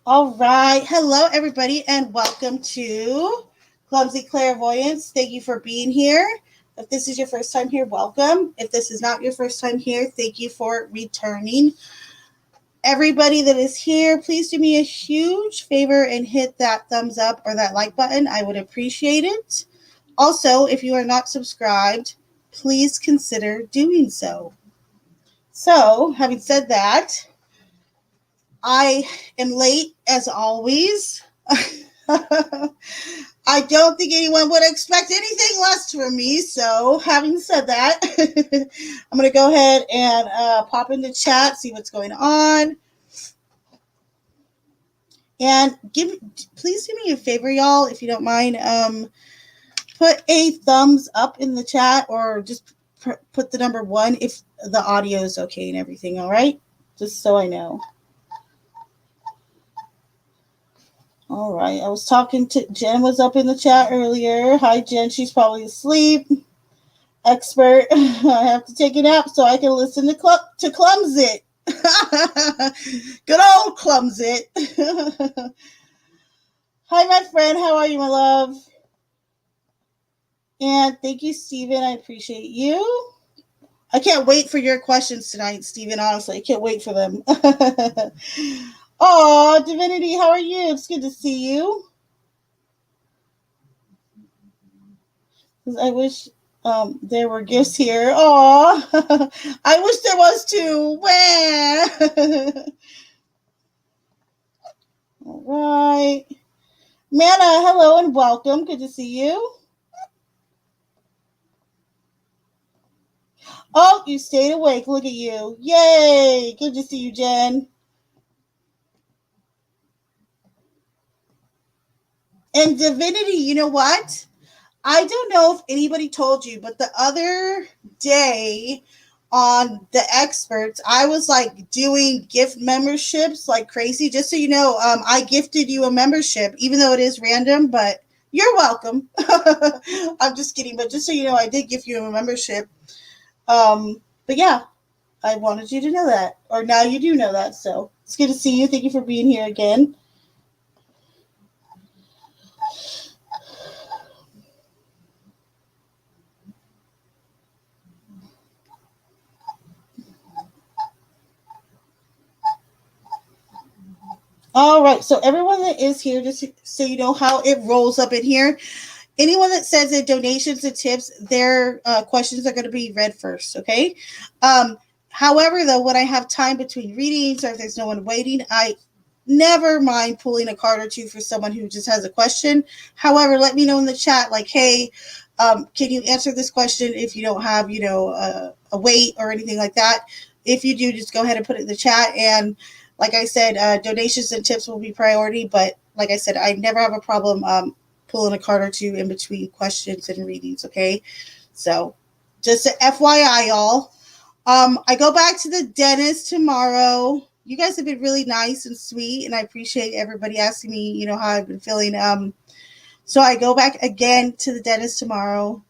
All right. Hello, everybody, and welcome to Clumsy Clairvoyance. Thank you for being here. If this is your first time here, welcome. If this is not your first time here, thank you for returning. Everybody that is here, please do me a huge favor and hit that thumbs up or that like button. I would appreciate it. Also, if you are not subscribed, please consider doing so. So, having said that, I am late as always. I don't think anyone would expect anything less from me. So, having said that, I'm going to go ahead and pop into chat, see what's going on. And please do me a favor, y'all, if you don't mind. Put a thumbs up in the chat or just put the number 1 if the audio is okay and everything, all right? Just so I know. All right. I was talking to Jen, was up in the chat earlier. Hi, Jen. She's probably asleep. Expert. I have to take a nap so I can listen to Clumsit. Good old Clumsit. Hi, my friend. How are you, my love? And thank you, Steven. I appreciate you. I can't wait for your questions tonight, Steven. Honestly, I can't wait for them. Oh, Divinity, how are you? It's good to see you. I wish there were gifts here. Oh, I wish there was too. All right. Manna, hello and welcome. Good to see you. Oh, you stayed awake. Look at you. Yay. Good to see you, Jen. And Divinity, you know what? I don't know if anybody told you, but the other day on the experts, I was like doing gift memberships like crazy. Just so you know, I gifted you a membership, even though it is random, but you're welcome. I'm just kidding, but just so you know, I did give you a membership. But yeah, I wanted you to know that, or now you do know that. So it's good to see you. Thank you for being here again. All right, so everyone that is here, just so you know how it rolls up in here, anyone that sends in donations and tips, their questions are going to be read first, okay? However, though, when I have time between readings or if there's no one waiting, I never mind pulling a card or two for someone who just has a question. However, let me know in the chat, like, hey, can you answer this question if you don't have, a wait or anything like that? If you do, just go ahead and put it in the chat. And like I said, donations and tips will be priority. But like I said, I never have a problem pulling a card or two in between questions and readings, okay? So just a FYI, y'all. I go back to the dentist tomorrow. You guys have been really nice and sweet, and I appreciate everybody asking me, how I've been feeling. So I go back again to the dentist tomorrow.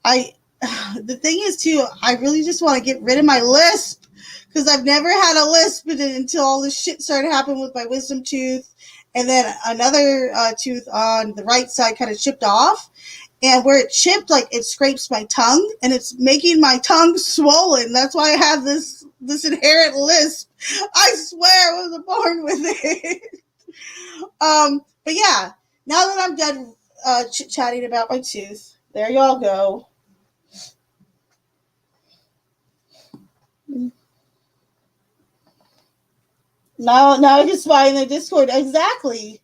The thing is too, I really just want to get rid of my lisp because I've never had a lisp until all this shit started happening with my wisdom tooth, and then another tooth on the right side kind of chipped off, and where it chipped, like it scrapes my tongue, and it's making my tongue swollen. That's why I have this inherent lisp. I swear I was born with it. But yeah, now that I'm done chit-chatting about my tooth, there y'all go. Now I can spy in the Discord. Exactly.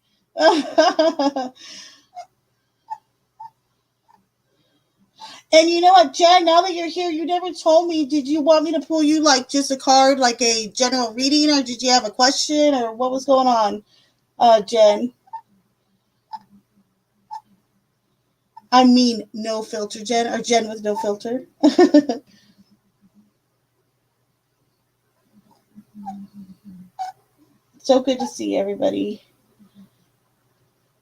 And you know what, Jen, now that you're here, you never told me, did you want me to pull you like just a card, like a general reading, or did you have a question, or what was going on, Jen? I mean, no filter, Jen, or Jen with no filter. So good to see everybody.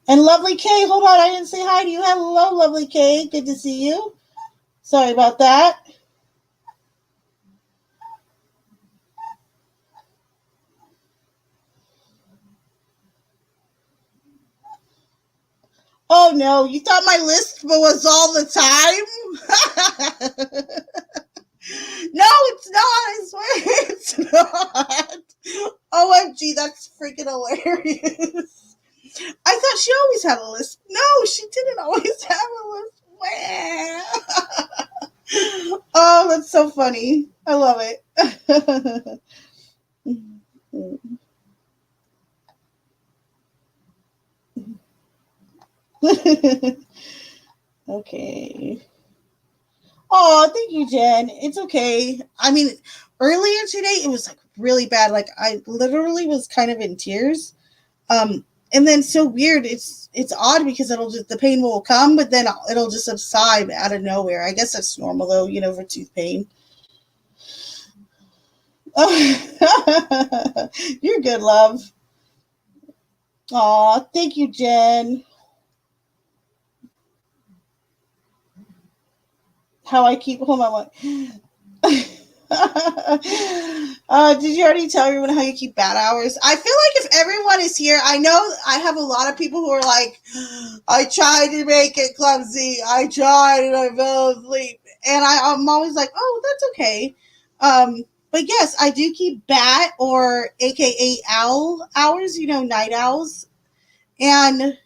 And Lovely K, hold on, I didn't say hi to you. Hello, Lovely K, good to see you. Sorry about that. Oh no, you thought my list was all the time? No, it's not. I swear it's not. OMG, that's freaking hilarious. I thought she always had a list. No, she didn't always have a list. Oh, that's so funny. I love it. Okay. Oh, thank you, Jen. It's okay. I mean, earlier today it was like really bad. Like I literally was kind of in tears. Um, and then so weird. It's odd because it'll just the pain will come, but then it'll just subside out of nowhere. I guess that's normal though, for tooth pain. You're good, love. Aw, thank you, Jen. How I keep hold on one. Did you already tell everyone how you keep bad hours? I feel like if everyone is here, I know I have a lot of people who are like, I tried to make it clumsy. I tried and I fell asleep. And I'm always like, oh, that's okay. But yes, I do keep bat or AKA owl hours, night owls. And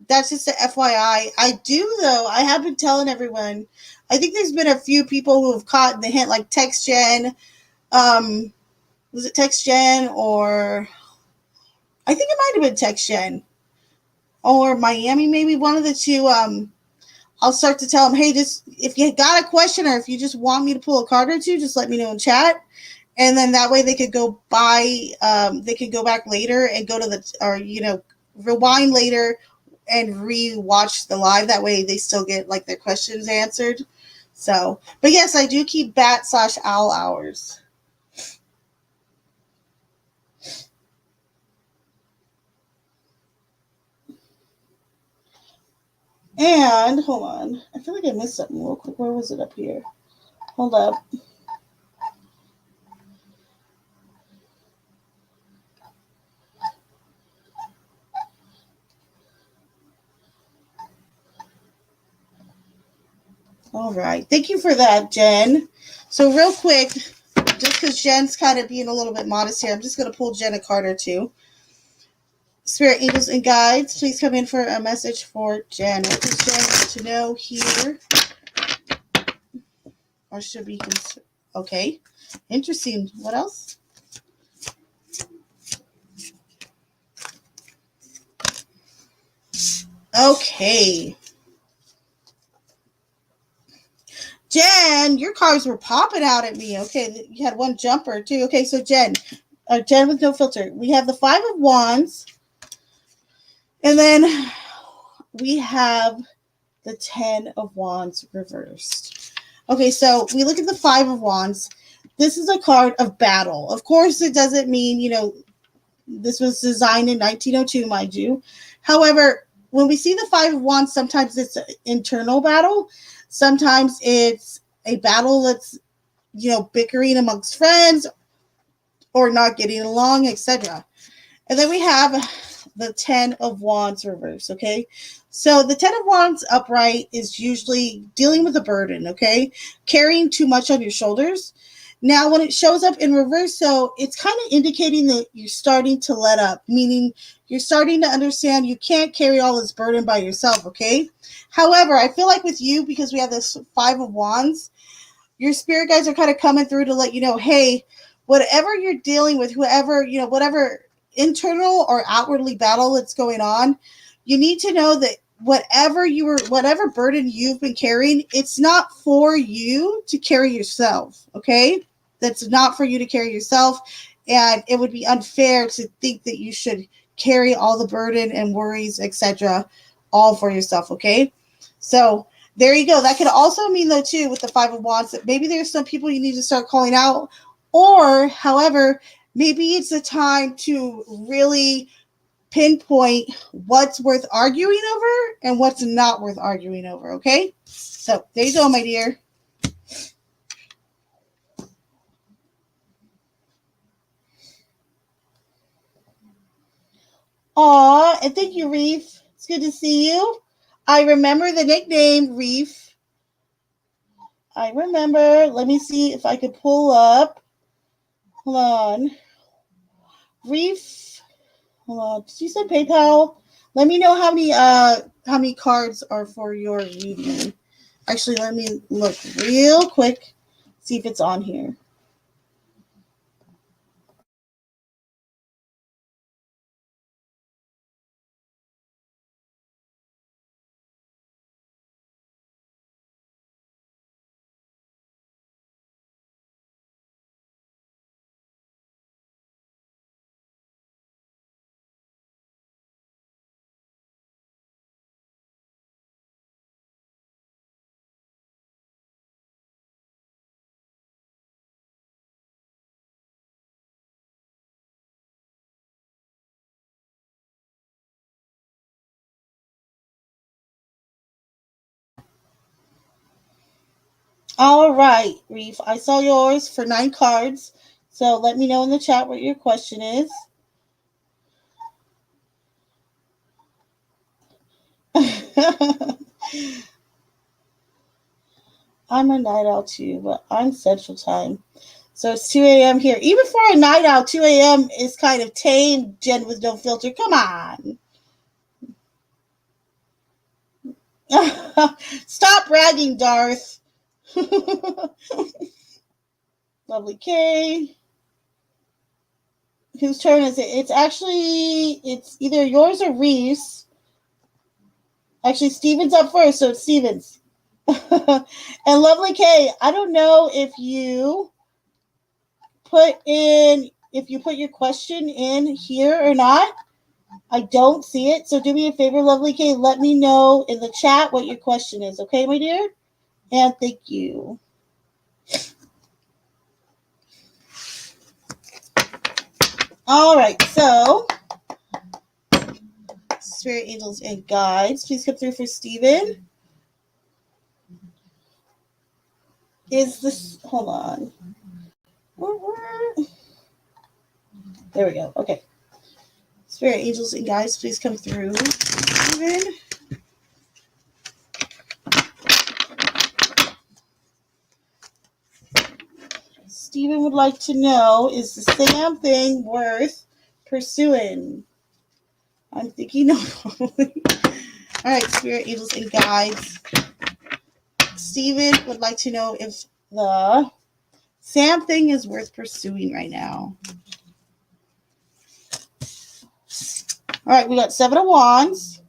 that's just a FYI. I do though. I have been telling everyone. I think there's been a few people who have caught the hint, like Text Gen. Was it Text Gen or I think it might have been Text Gen or Miami, maybe one of the two. I'll start to tell them, hey, just if you got a question or if you just want me to pull a card or two, just let me know in chat, and then that way they could go buy. They could go back later and go to rewind later and re-watch the live. That way they still get like their questions answered. So, but yes, I do keep bat/owl hours. And hold on, I feel like I missed something real quick. Where was it up here? Hold up. All right. Thank you for that, Jen. So real quick, just because Jen's kind of being a little bit modest here, I'm just going to pull Jen a card or two. Spirit, angels, and guides, please come in for a message for Jen. What does Jen want to know here? Or should be okay. Interesting. What else? Okay. Jen, your cards were popping out at me. Okay, you had one jumper too. Okay, so Jen with no filter. We have the Five of Wands, and then we have the Ten of Wands reversed. Okay, so we look at the Five of Wands. This is a card of battle. Of course, it doesn't mean, this was designed in 1902, mind you. However, when we see the Five of Wands, sometimes it's an internal battle. Sometimes it's a battle that's, bickering amongst friends or not getting along, etc. And then we have the Ten of Wands reverse, okay? So the Ten of Wands upright is usually dealing with a burden, okay? Carrying too much on your shoulders. Now, when it shows up in reverse, so it's kind of indicating that you're starting to let up, meaning you're starting to understand you can't carry all this burden by yourself, okay? However, I feel like with you, because we have this Five of Wands, your spirit guides are kind of coming through to let you know, hey, whatever you're dealing with, whoever, whatever internal or outwardly battle that's going on, you need to know that whatever burden you've been carrying, it's not for you to carry yourself, okay? That's not for you to carry yourself, and it would be unfair to think that you should carry all the burden and worries, etc., all for yourself, okay? So there you go. That could also mean, though, too, with the Five of Wands, that maybe there's some people you need to start calling out, or, however, maybe it's a time to really pinpoint what's worth arguing over and what's not worth arguing over, okay? So there you go, my dear. Aw, and thank you, Reef. It's good to see you. I remember the nickname Reef. I remember. Let me see if I could pull up. Hold on. Reef. Hold on. Did you say PayPal? Let me know how many cards are for your reading. Actually, let me look real quick. See if it's on here. All right, Reef. I saw yours for 9 cards. So let me know in the chat what your question is. I'm a night owl too, but I'm Central Time. So it's 2 a.m. here. Even for a night owl, 2 a.m. is kind of tame, Jen with no filter. Come on. Stop bragging, Darth. Lovely K. Whose turn is it? It's either yours or Reese. Actually, Steven's up first, so it's Steven's. And Lovely K, I don't know if you put your question in here or not. I don't see it. So do me a favor, Lovely K, let me know in the chat what your question is, okay, my dear? And thank you. All right, so spirit angels and guides, please come through for Steven. Is this, hold on. There we go. Okay. Spirit angels and guides, please come through, Steven. Steven would like to know, is the Sam thing worth pursuing? I'm thinking no. All right, spirit angels and guides. Steven would like to know if the Sam thing is worth pursuing right now. All right, we got 7 of Wands.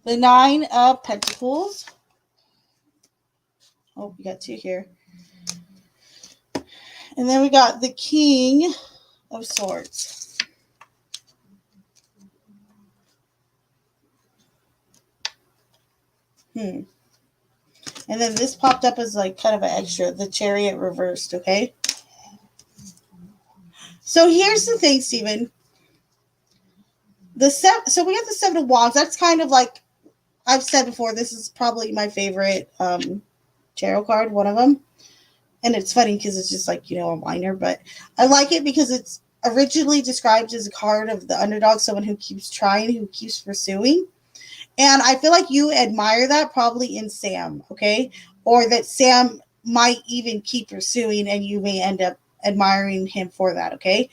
The 9 of Pentacles. Oh, we got 2 here. And then we got the King of Swords. And then this popped up as like kind of an extra, the Chariot reversed, okay? So here's the thing, Steven. So we got the 7 of Wands. That's kind of like, I've said before, this is probably my favorite tarot card, one of them. And it's funny because it's just like, a minor, but I like it because it's originally described as a card of the underdog, someone who keeps trying, who keeps pursuing. And I feel like you admire that probably in Sam, okay? Or that Sam might even keep pursuing and you may end up admiring him for that, okay?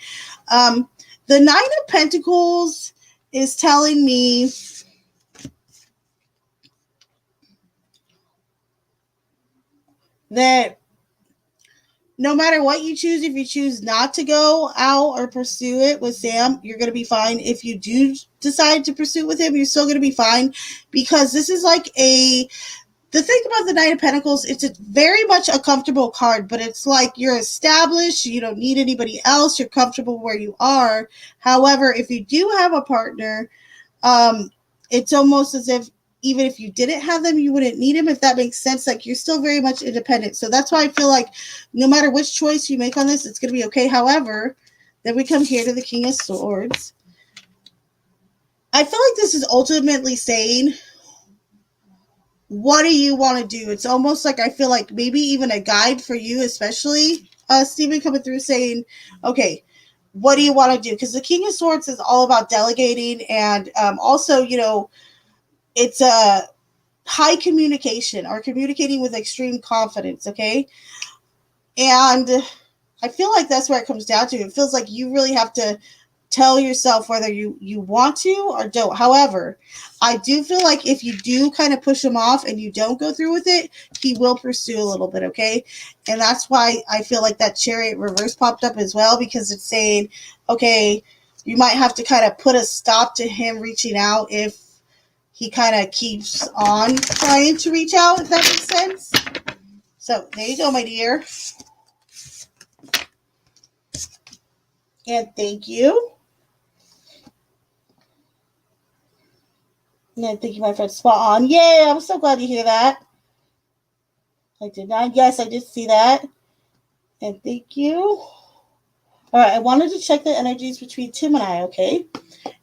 The 9 of Pentacles is telling me that no matter what you choose, if you choose not to go out or pursue it with Sam, you're going to be fine. If you do decide to pursue it with him, you're still going to be fine, because this is like the thing about the 9 of Pentacles, it's very much a comfortable card, but it's like you're established, you don't need anybody else, you're comfortable where you are. However, if you do have a partner, it's almost as if even if you didn't have them, you wouldn't need them, if that makes sense. Like, you're still very much independent. So that's why I feel like no matter which choice you make on this, it's going to be okay. However, then we come here to the King of Swords. I feel like this is ultimately saying, what do you want to do? It's almost like I feel like maybe even a guide for you, especially Stephen, coming through saying, okay, what do you want to do? Because the King of Swords is all about delegating, and also, it's a high communication or communicating with extreme confidence, okay? And I feel like that's where it comes down to. It feels like you really have to tell yourself whether you want to or don't. However, I do feel like if you do kind of push him off and you don't go through with it, he will pursue a little bit, okay? And that's why I feel like that Chariot reverse popped up as well, because it's saying, okay, you might have to kind of put a stop to him reaching out if he kind of keeps on trying to reach out, if that makes sense. So there you go, my dear. And thank you. And thank you, my friend. Spot on. Yay, I'm so glad to hear that. I did not. Yes, I did see that. And thank you. All right, I wanted to check the energies between Tim and I, okay?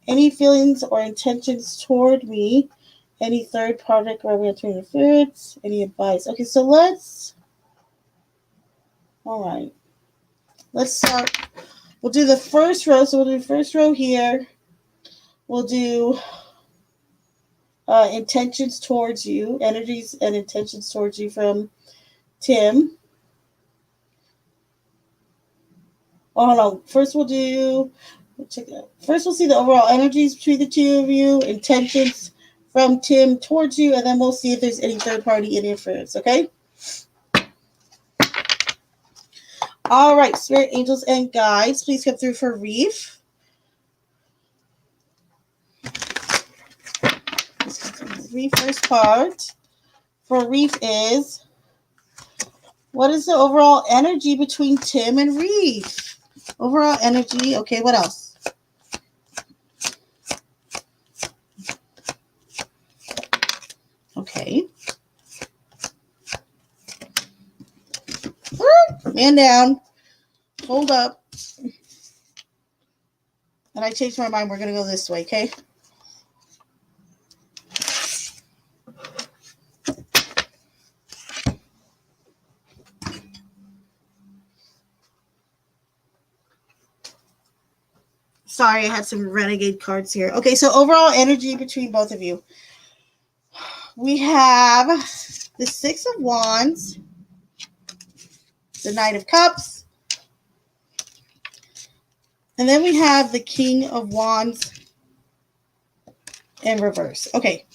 Any feelings or intentions toward me? Any third product or romantic interference? Any advice? Okay, so let's... All right. Let's start. We'll do the first row. So we'll do the first row here. We'll do intentions towards you, energies and intentions towards you from Tim. Oh, hold on. First we'll check it out. First we'll see the overall energies between the two of you, intentions from Tim towards you, and then we'll see if there's any third party interference, okay? All right, spirit, angels, and guides, please come through for Reef. Reef first part for Reef is, what is the overall energy between Tim and Reef? Overall energy. Okay, what else? Okay. Man down. Hold up. And I changed my mind. We're going to go this way, okay? Sorry, I had some renegade cards here. Okay, so overall energy between both of you. We have the Six of Wands, the Knight of Cups, and then we have the King of Wands in reverse. Okay,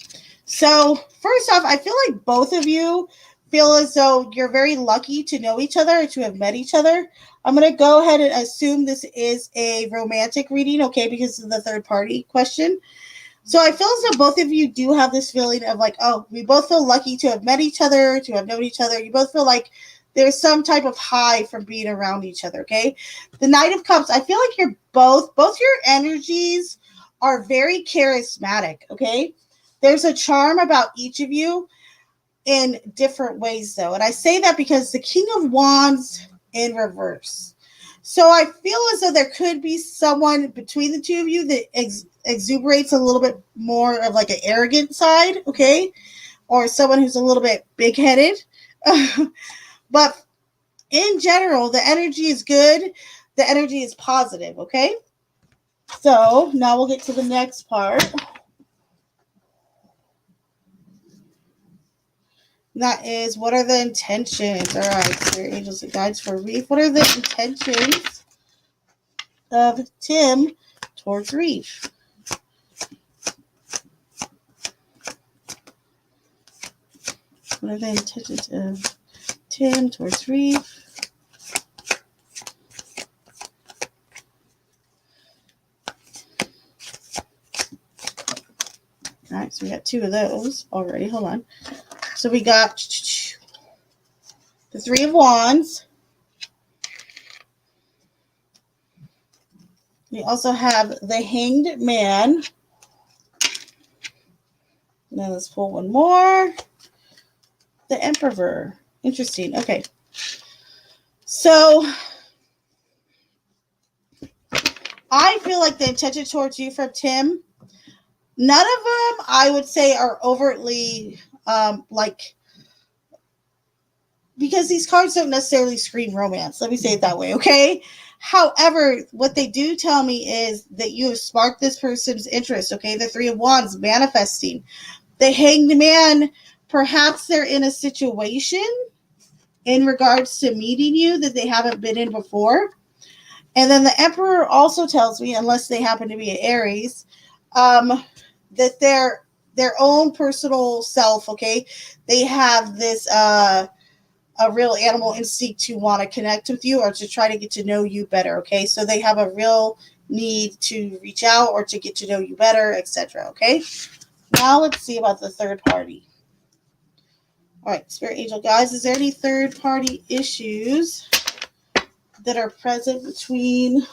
so first off, I feel like both of you feel as though you're very lucky to know each other or to have met each other. I'm going to go ahead and assume this is a romantic reading, okay, because of the third party question. So I feel as though both of you do have this feeling of like, oh, we both feel lucky to have met each other, to have known each other. You both feel like there's some type of high from being around each other, okay? The Knight of Cups, I feel like you're both your energies are very charismatic, okay? There's a charm about each of you in different ways, though. And I say that because the King of Wands in reverse. So I feel as though there could be someone between the two of you that exuberates a little bit more of like an arrogant side, okay? Or someone who's a little bit big-headed. But in general, the energy is good. The energy is positive, okay? So now we'll get to the next part. That is, what are the intentions? All right, Spirit, Angels, and Guides for Reef. What are the intentions of Tim towards Reef? What are the intentions of Tim towards Reef? All right, so we got two of those already. Hold on. So we got the Three of Wands. We also have the Hanged Man. Now let's pull one more. The Emperor. Interesting. Okay. So I feel like the intention towards you from Tim, none of them I would say are overtly like, because these cards don't necessarily scream romance. Let me say it that way, okay? However, what they do tell me is that you have sparked this person's interest, okay? The Three of Wands, manifesting. The Hanged Man, perhaps they're in a situation in regards to meeting you that they haven't been in before. And then the Emperor also tells me, unless they happen to be an Aries, that their own personal self, okay, they have this a real animal instinct to want to connect with you or to try to get to know you better, okay? So they have a real need to reach out or to get to know you better, etc., okay? Now let's see about the third party. All right, Spirit Angel guys, is there any third party issues that are present between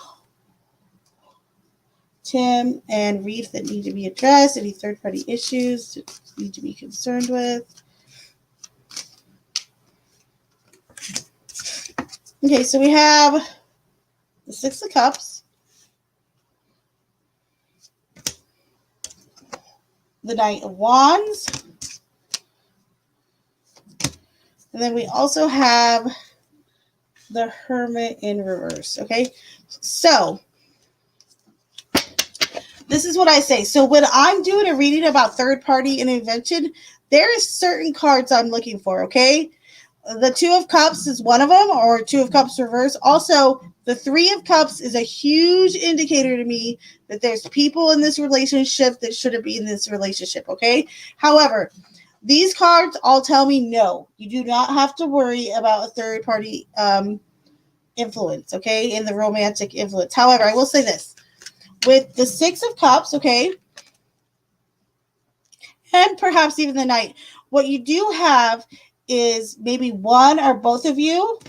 Tim and Reef that need to be addressed? Any third party issues that need to be concerned with? Okay, so we have the Six of Cups, the Knight of Wands, and then we also have the Hermit in reverse, okay? So, this is what I say. So when I'm doing a reading about third party intervention, there is certain cards I'm looking for, okay? The Two of Cups is one of them, or Two of Cups reverse. Also, the Three of Cups is a huge indicator to me that there's people in this relationship that shouldn't be in this relationship, okay? However, these cards all tell me no. You do not have to worry about a third party influence, okay, in the romantic influence. However, I will say this. With the Six of Cups, okay, and perhaps even the Knight, what you do have is maybe one or both of you.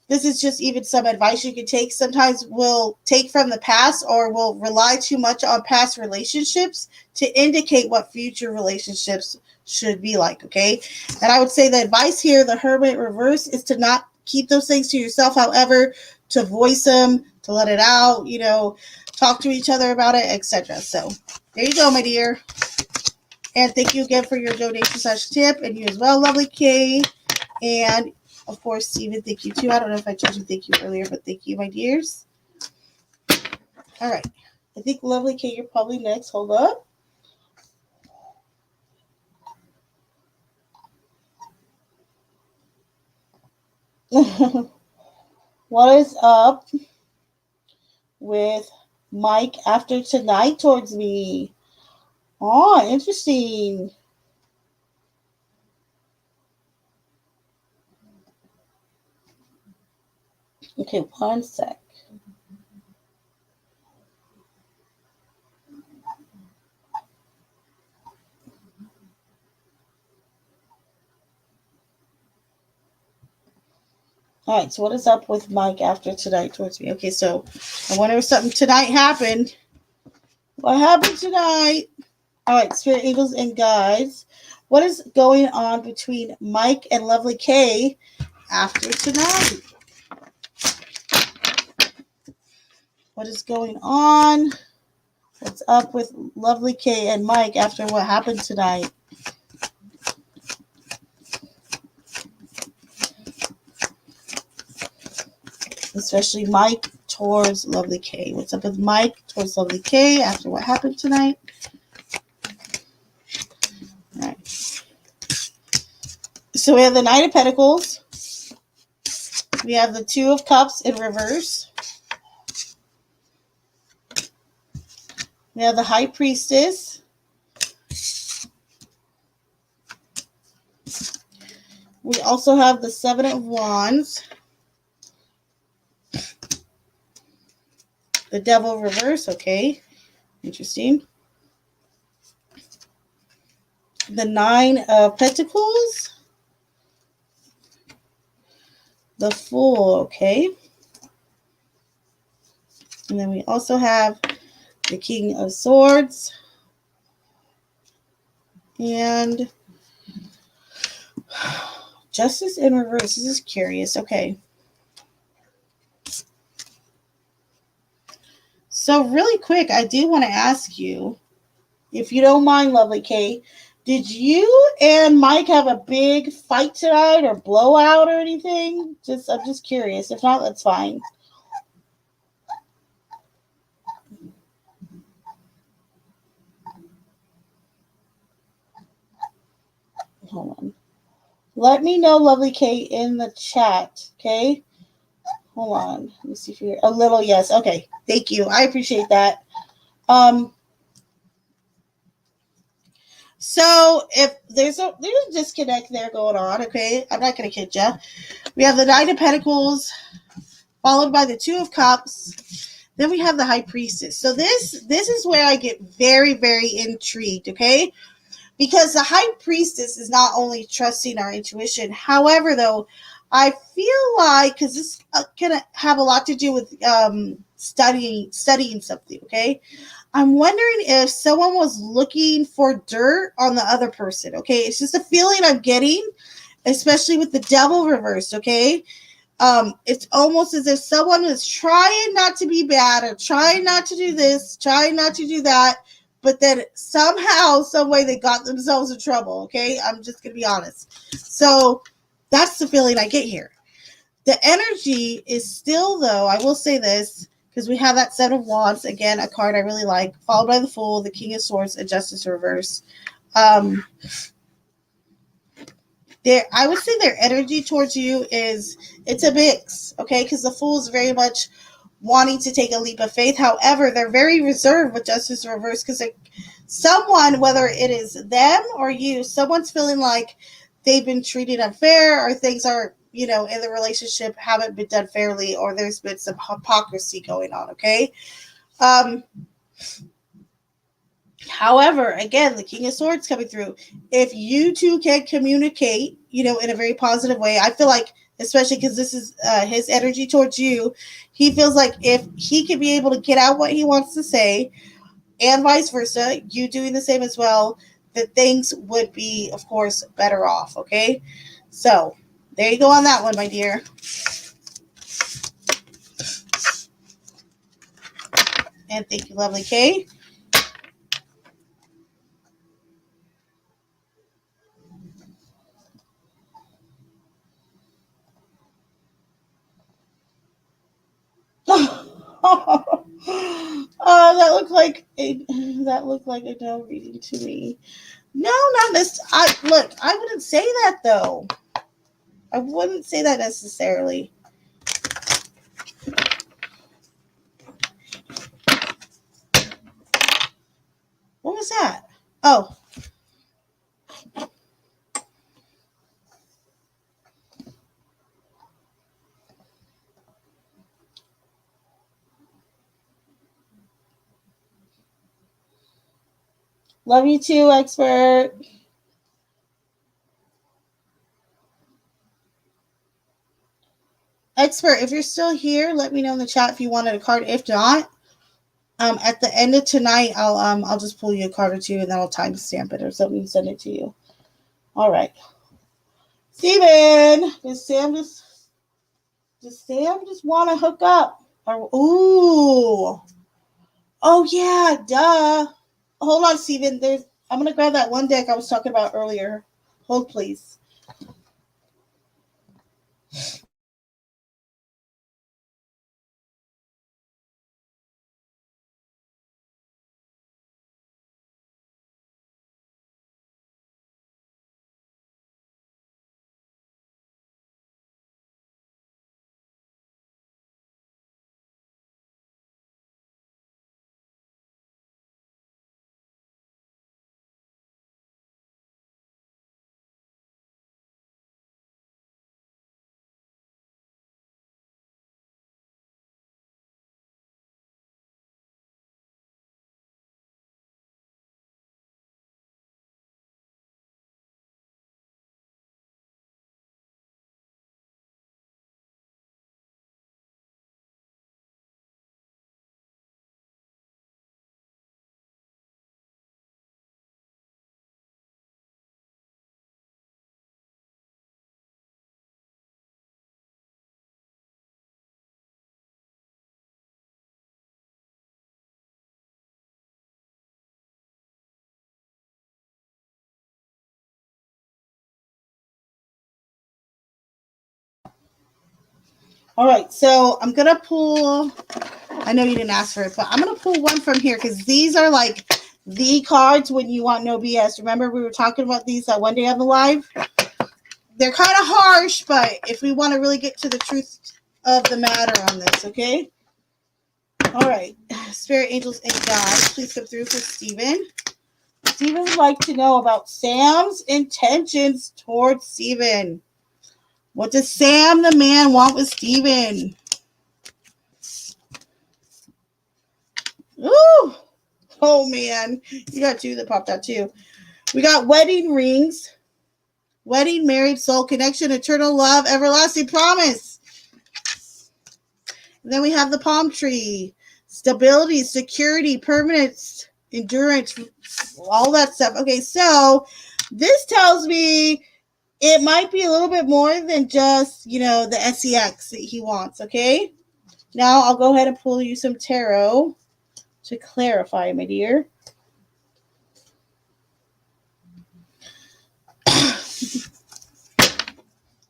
This is just even some advice you can take. Sometimes we'll take from the past or we'll rely too much on past relationships to indicate what future relationships should be like, okay? And I would say the advice here, the Hermit reverse, is to not keep those things to yourself. However, to voice them, to let it out, you know, talk to each other about it, etc. So there you go, my dear. And thank you again for your donation/tip, and you as well, lovely Kay. And of course, Steven, thank you too. I don't know if I told you thank you earlier, but thank you, my dears. All right. I think lovely Kay, you're probably next. Hold up. What is up with Mike after tonight towards me? Oh, interesting. Okay, one sec. All right, so what is up with Mike after tonight towards me? Okay, so I wonder if something tonight happened. What happened tonight? All right, Spirit Eagles and guides. What is going on between Mike and lovely Kay after tonight? What is going on? What's up with lovely Kay and Mike after what happened tonight? Especially Mike towards lovely Kay. What's up with Mike towards lovely Kay after what happened tonight? All right. So we have the Knight of Pentacles. We have the Two of Cups in reverse. We have the High Priestess. We also have the Seven of Wands. The Devil reverse, okay. Interesting. The Nine of Pentacles. The Fool, okay. And then we also have the King of Swords. And Justice in reverse. This is curious. Okay. So really quick, I do want to ask you, if you don't mind, lovely Kay, did you and Mike have a big fight tonight or blowout or anything? I'm just curious. If not, that's fine. Hold on. Let me know, lovely Kate, in the chat. Okay. Hold on. Let me see if you're a little yes. Okay. Thank you. I appreciate that. Um, so if there's a disconnect there going on, okay, I'm not gonna kid you. We have the Nine of Pentacles, followed by the Two of Cups. Then we have the High Priestess. So this is where I get very, very intrigued, okay? Because the High Priestess is not only trusting our intuition. However, though, I feel like, because this can have a lot to do with studying something, okay? I'm wondering if someone was looking for dirt on the other person, okay? It's just a feeling I'm getting, especially with the Devil reversed, okay? It's almost as if someone is trying not to be bad or trying not to do this, trying not to do that, but then somehow, some way they got themselves in trouble, okay? I'm just going to be honest. So that's the feeling I get here. The energy is still, though, I will say this, because we have that Set of Wands, again, a card I really like, followed by the Fool, the King of Swords, and Justice reverse. I would say their energy towards you it's a mix, okay? Because the Fool is very much wanting to take a leap of faith. However, they're very reserved with Justice reverse because someone, whether it is them or you, someone's feeling like they've been treated unfair or things are, in the relationship haven't been done fairly or there's been some hypocrisy going on, okay? However, again, the King of Swords coming through. If you two can communicate, in a very positive way, I feel like, especially because this is his energy towards you, he feels like if he could be able to get out what he wants to say, and vice versa, you doing the same as well, that things would be, of course, better off, okay? So, there you go on that one, my dear. And thank you, lovely Kay. Oh, that looked like a no reading to me. No, not this. I wouldn't say that though. I wouldn't say that necessarily. What was that? Oh. Love you too, expert. Expert, if you're still here, let me know in the chat if you wanted a card. If not, at the end of tonight, I'll just pull you a card or two, and then I'll timestamp it or something and send it to you. All right, Steven, does Sam just want to hook up? Or ooh, oh yeah, duh. Hold on, Steven. I'm gonna grab that one deck I was talking about earlier. Hold, please. All right, so I'm gonna pull. I know you didn't ask for it, but I'm gonna pull one from here because these are like the cards when you want no BS. Remember we were talking about these that one day on the live? They're kind of harsh, but if we want to really get to the truth of the matter on this, okay? All right. Spirit, angels, and God, please come through for Steven. Steven would like to know about Sam's intentions towards Steven. What does Sam the man want with Steven? Ooh! Oh, man. You got two that popped out, too. We got wedding rings. Wedding, married, soul connection, eternal love, everlasting promise. And then we have the palm tree. Stability, security, permanence, endurance, all that stuff. Okay, so this tells me it might be a little bit more than just, the SEX that he wants, okay? Now I'll go ahead and pull you some tarot to clarify, my dear.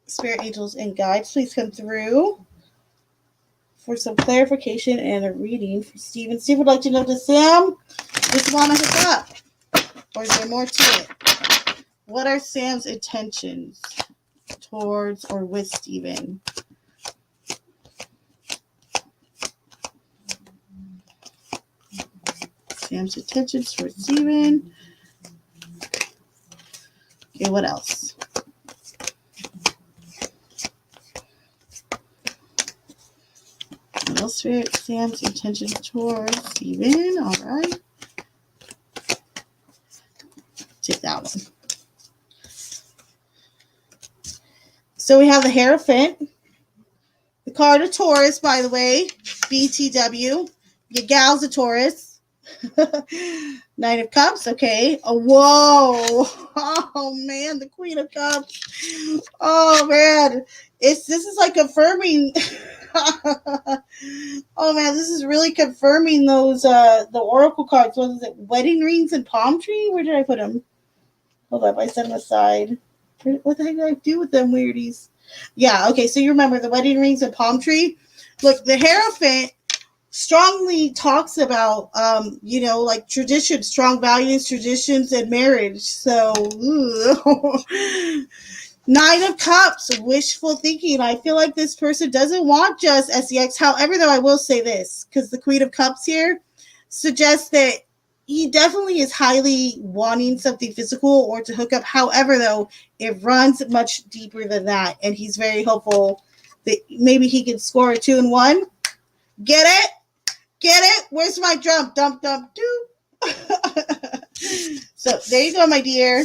Spirit, angels, and guides, please come through for some clarification and a reading for Steven. Steve would like to know, does Sam just want to hook up? Or is there more to it? What are Sam's intentions towards or with Steven? Sam's intentions towards Steven. Okay, what else? What else, Spirit? Sam's intentions towards Steven. All right. Take that one. So we have the Hierophant. The card of Taurus, by the way. BTW. Your gal's a Taurus. Knight of Cups, okay. Oh, whoa. Oh, man, the Queen of Cups. Oh, man. This is like confirming. Oh, man, this is really confirming those, the Oracle cards. What is it? Wedding rings and palm tree? Where did I put them? Hold up, I set them aside. What the heck did I do with them weirdies? Yeah, okay, so you remember the wedding rings and palm tree? Look, the Hierophant strongly talks about, like traditions, strong values, traditions, and marriage. So, Nine of Cups, wishful thinking. I feel like this person doesn't want just SEX. However, though, I will say this, because the Queen of Cups here suggests that he definitely is highly wanting something physical or to hook up. However, though, it runs much deeper than that, and he's very hopeful that maybe he can score a 2-1. Get it? Get it? Where's my drum? Dump, dump, do. So there you go, my dear.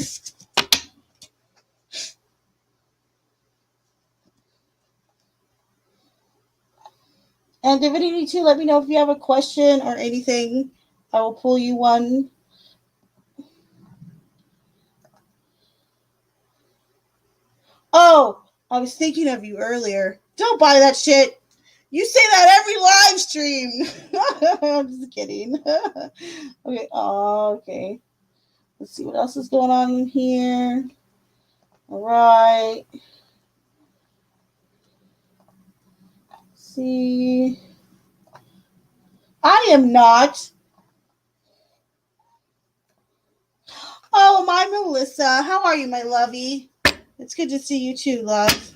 And Divinity 2, let me know if you have a question or anything. I will pull you one. Oh, I was thinking of you earlier. Don't buy that shit. You say that every live stream. I'm just kidding. Okay. Oh, okay. Let's see what else is going on in here. All right. Let's see. I am not. Oh, my Melissa. How are you, my lovey? It's good to see you too, love.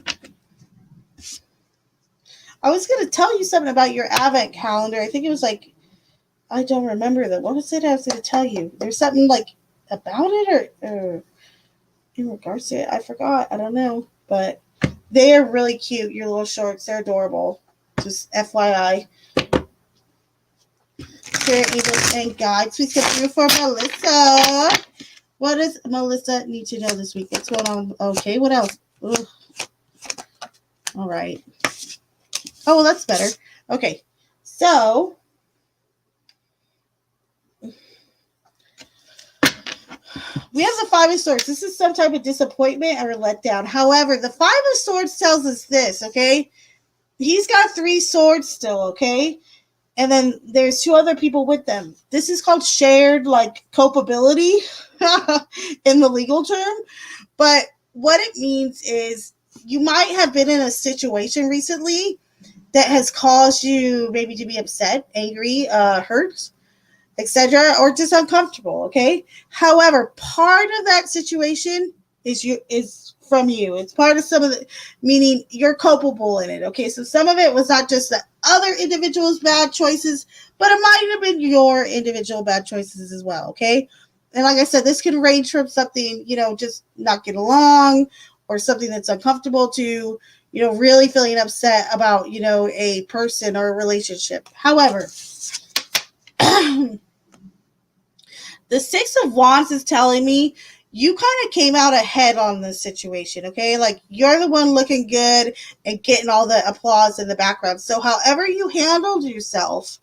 I was going to tell you something about your Advent calendar. I think it was like, I don't remember that. What was it I was going to tell you? There's something like about it or in regards to it. I forgot. I don't know. But they are really cute, your little shorts. They're adorable. Just FYI. Spirit, angels, and guides. Please come through for Melissa. What does Melissa need to know this week? What's going on? Okay, what else? Ugh. All right. Oh, well, that's better. Okay, so we have the Five of Swords. This is some type of disappointment or letdown. However, the Five of Swords tells us this, okay? He's got 3 swords still, okay? And then there's 2 other people with them. This is called shared, culpability in the legal term. But what it means is you might have been in a situation recently that has caused you maybe to be upset, angry, hurt. etc., or just uncomfortable. Okay. However, part of that situation is from you. It's part of some of the, meaning you're culpable in it. Okay. So some of it was not just the other individual's bad choices, but it might have been your individual bad choices as well. Okay. And like I said, this can range from something, just not get along, or something that's uncomfortable, to, really feeling upset about, a person or a relationship. However, the Six of Wands is telling me you kind of came out ahead on this situation, okay? Like, you're the one looking good and getting all the applause in the background. So however you handled yourself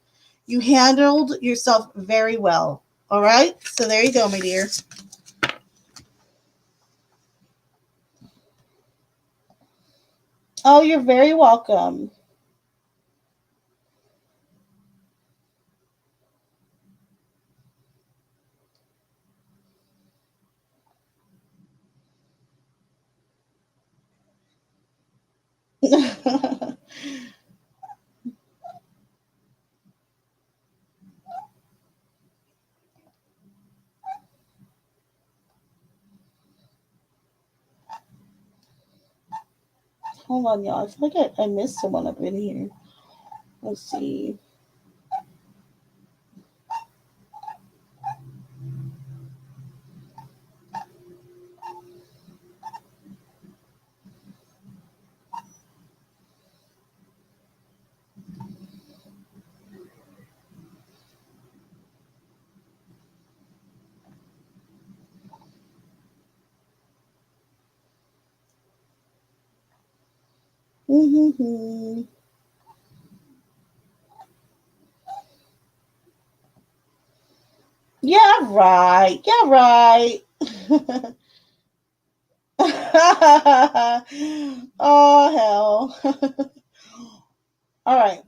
very well. All right? So there you go, my dear. Oh, you're very welcome. Hold on, y'all. I feel like I missed someone up in here. Let's see. Mm-hmm. Yeah, right. Yeah, right. Oh, hell. All right.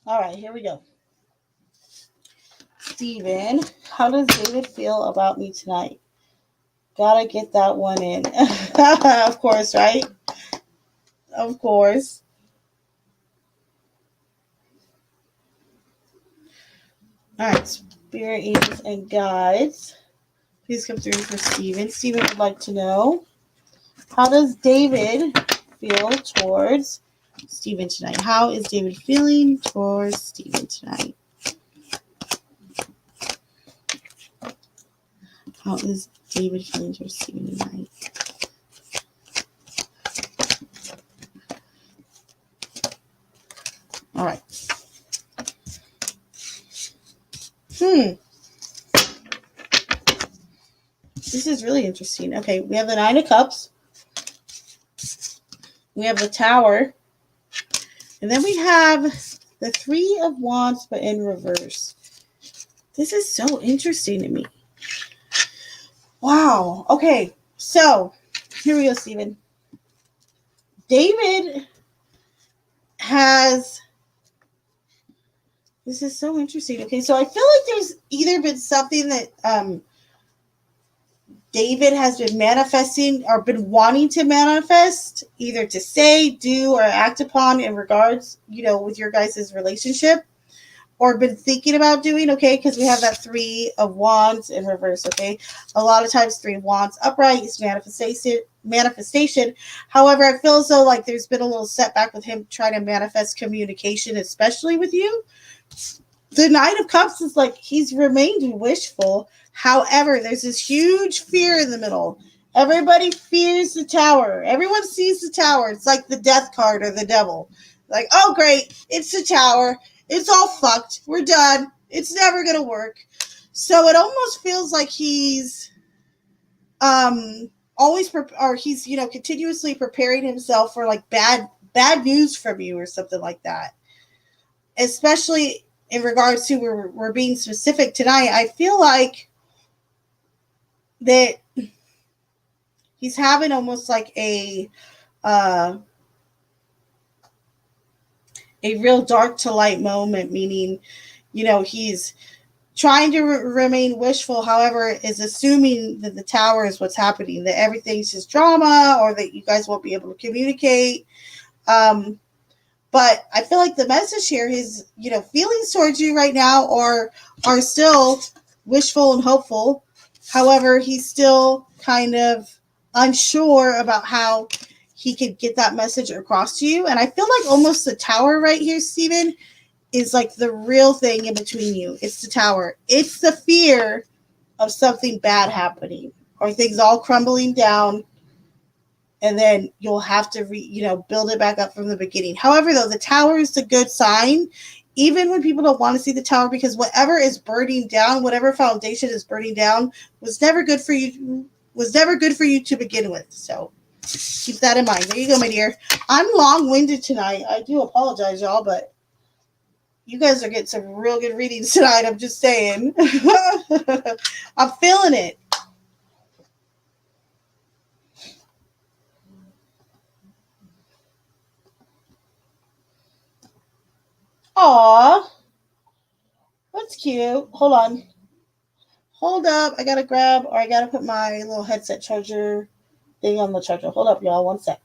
All right, here we go. Steven, how does David feel about me tonight? Gotta get that one in. Of course, right? Of course. All right, spirit angels and guides. Please come through for Steven. Steven would like to know, how does David feel towards Steven tonight? How is David feeling towards Steven tonight? How is David feeling towards Steven tonight? All right. Hmm. This is really interesting. Okay, we have the Nine of Cups. We have the Tower. And then we have the Three of Wands, but in reverse. This is so interesting to me. Wow. Okay, so here we go, Stephen. David has. This is so interesting. Okay, so I feel like there's either been something that David has been manifesting or been wanting to manifest, either to say, do, or act upon in regards, with your guys' relationship, or been thinking about doing, okay, because we have that Three of Wands in reverse, okay? A lot of times Three of Wands upright is manifestation. However, I feel as though like there's been a little setback with him trying to manifest communication, especially with you. The Knight of Cups is like he's remained wishful. However, there's this huge fear in the middle. Everybody fears the Tower. Everyone sees the Tower. It's like the death card or the devil. Like, oh great, it's the Tower. It's all fucked. We're done. It's never gonna work. So it almost feels like he's always or he's continuously preparing himself for like bad news from you or something like that. Especially in regards to we're being specific tonight, I feel like that he's having almost like a uh a real dark to light moment, meaning, he's trying to remain wishful, however, is assuming that the tower is what's happening, that everything's just drama, or that you guys won't be able to communicate. Um, but I feel like the message here is, feelings towards you right now are still wishful and hopeful. However, he's still kind of unsure about how he could get that message across to you. And I feel like almost the tower right here, Steven, is like the real thing in between you. It's the tower. It's the fear of something bad happening or things all crumbling down, and then you'll have to build it back up from the beginning. However, though, the tower is a good sign, even when people don't want to see the tower, because whatever is burning down, whatever foundation is burning down, was never good for you. Was never good for you to begin with. So keep that in mind. There you go, my dear. I'm long-winded tonight. I do apologize, y'all, but you guys are getting some real good readings tonight. I'm just saying. I'm feeling it. Aw, that's cute. Hold on. Hold up. I gotta grab, or I gotta put my little headset charger thing on the charger. Hold up, y'all. One sec.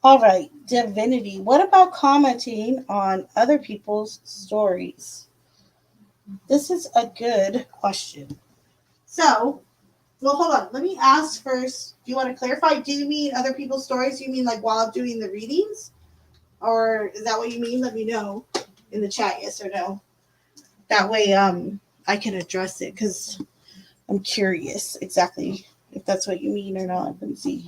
All right, divinity. What about commenting on other people's stories? This is a good question. So, well, hold on. Let me ask first. Do you want to clarify? Do you mean other people's stories? Do you mean like while I'm doing the readings? Or is that what you mean? Let me know in the chat, yes or no. That way, I can address it because I'm curious exactly if that's what you mean or not. Let me see.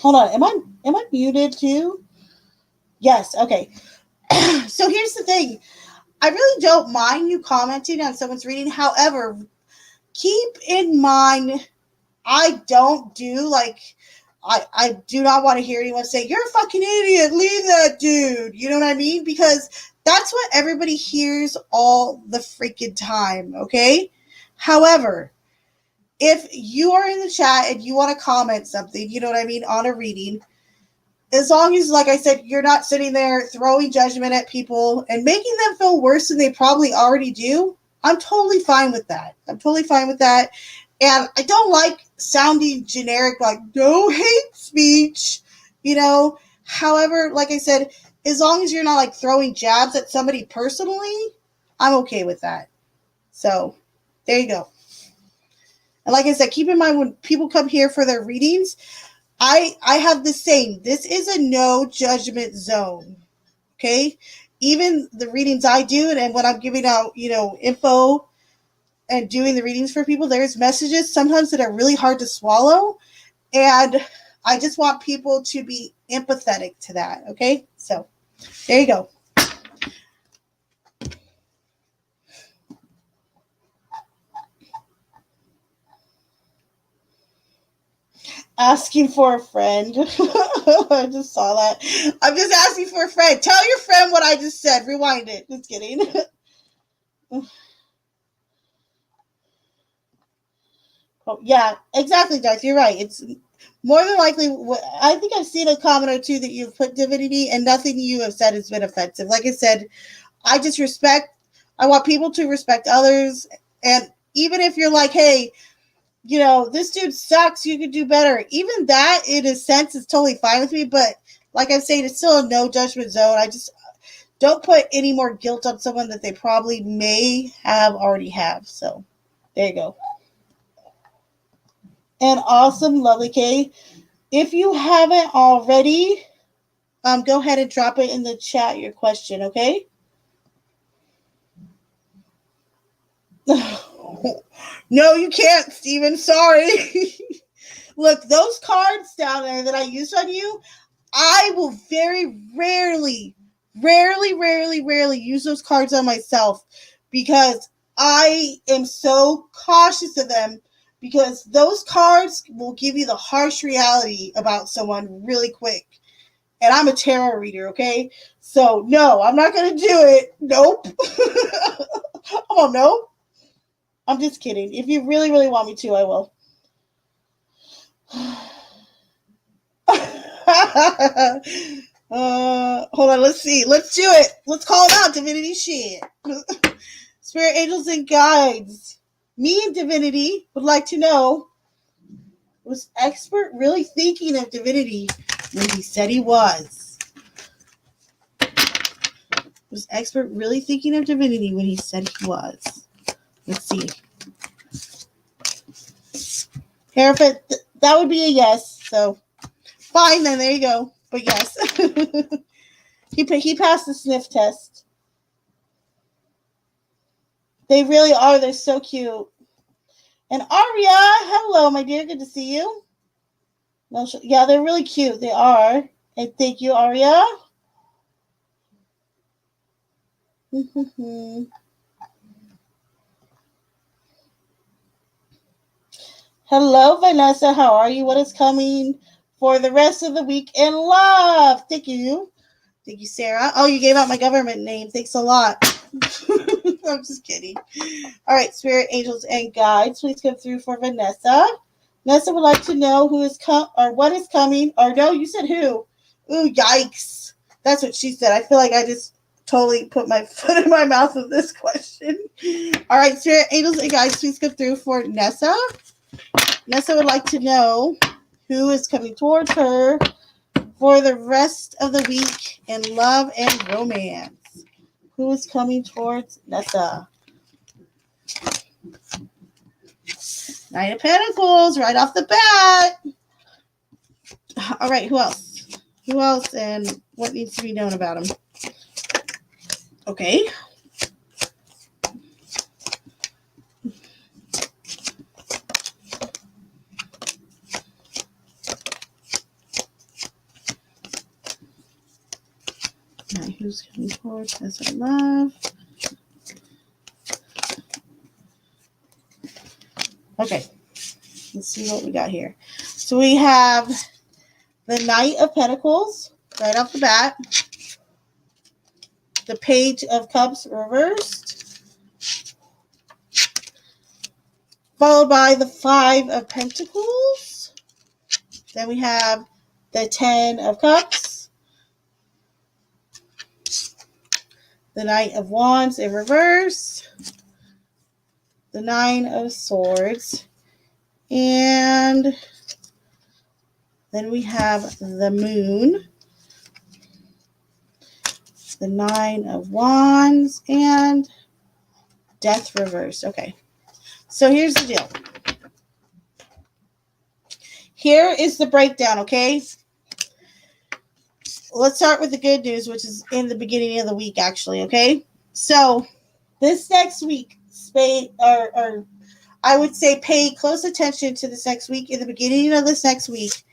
Hold on. Am I muted too? Yes. Okay. So here's the thing. I really don't mind you commenting on someone's reading. However, keep in mind, I don't do like I do not want to hear anyone say, "You're a fucking idiot, leave that dude." You know what I mean? Because that's what everybody hears all the freaking time, okay? However, if you are in the chat and you want to comment something, you know what I mean, on a reading, as long as, like I said, you're not sitting there throwing judgment at people and making them feel worse than they probably already do, I'm totally fine with that. I'm totally fine with that. And I don't like sounding generic, like, no hate speech, you know. However, like I said, as long as you're not like throwing jabs at somebody personally, I'm okay with that. So there you go. And like I said, keep in mind when people come here for their readings, I have the same. This is a no judgment zone. Okay? Even the readings I do and when I'm giving out, info and doing the readings for people, there's messages sometimes that are really hard to swallow. And I just want people to be empathetic to that. Okay, so there you go. Asking for a friend. I just saw that. I'm just asking for a friend. Tell your friend what I just said. Rewind it. Just kidding. Oh, yeah, exactly, Darth. You're right. It's more than likely. I think I've seen a comment or two that you've put divinity, and nothing you have said has been offensive. Like I said, I just respect. I want people to respect others, and even if you're like, hey, this dude sucks, you could do better. Even that, in a sense, is totally fine with me. But like I'm saying, it's still a no judgment zone. I just don't put any more guilt on someone that they probably may have already have. So there you go. And awesome, lovely Kay. If you haven't already, go ahead and drop it in the chat, your question, okay? No, you can't, Steven. Sorry. Look, those cards down there that I used on you, I will very rarely use those cards on myself because I am so cautious of them, because those cards will give you the harsh reality about someone really quick. And I'm a tarot reader, okay? So, no, I'm not going to do it. Nope. Oh, no. I'm just kidding. If you really, really want me to, I will. Hold on. Let's see. Let's do it. Let's call it out. Divinity shit. Spirit angels and guides. Me and Divinity would like to know, was Expert really thinking of Divinity when he said he was? Was Expert really thinking of Divinity when he said he was? Let's see. Hereford, that would be a yes. So, fine then. There you go. But yes. He passed the sniff test. They really are. They're so cute. And Aria, hello, my dear. Good to see you. Yeah, they're really cute. They are. And thank you, Aria. Hello, Vanessa. How are you? What is coming for the rest of the week in love? Thank you. Thank you, Sarah. Oh, you gave out my government name. Thanks a lot. I'm just kidding. All right, spirit, angels, and guides, please come through for Vanessa. Vanessa would like to know who is or what is coming. Or no, you said who? Ooh, yikes. That's what she said. I feel like I just totally put my foot in my mouth with this question. All right, spirit, angels, and guides, please come through for Nessa. Nessa would like to know who is coming towards her for the rest of the week in love and romance. Who is coming towards Nessa? Nine of Pentacles, right off the bat. All right, who else? Who else and what needs to be known about him? Okay. All right, who's coming towards Nessa love? Okay, let's see what we got here. So we have the Knight of Pentacles right off the bat, the Page of Cups reversed, followed by the Five of Pentacles. Then we have the Ten of Cups, the Knight of Wands in reverse, the Nine of Swords, and then we have the Moon, the Nine of Wands, and Death reversed. Okay, so here's the deal. Here is the breakdown, okay? Let's start with the good news, which is in the beginning of the week, actually, okay? So this next week, I would say pay close attention to this next week. In the beginning of this next week,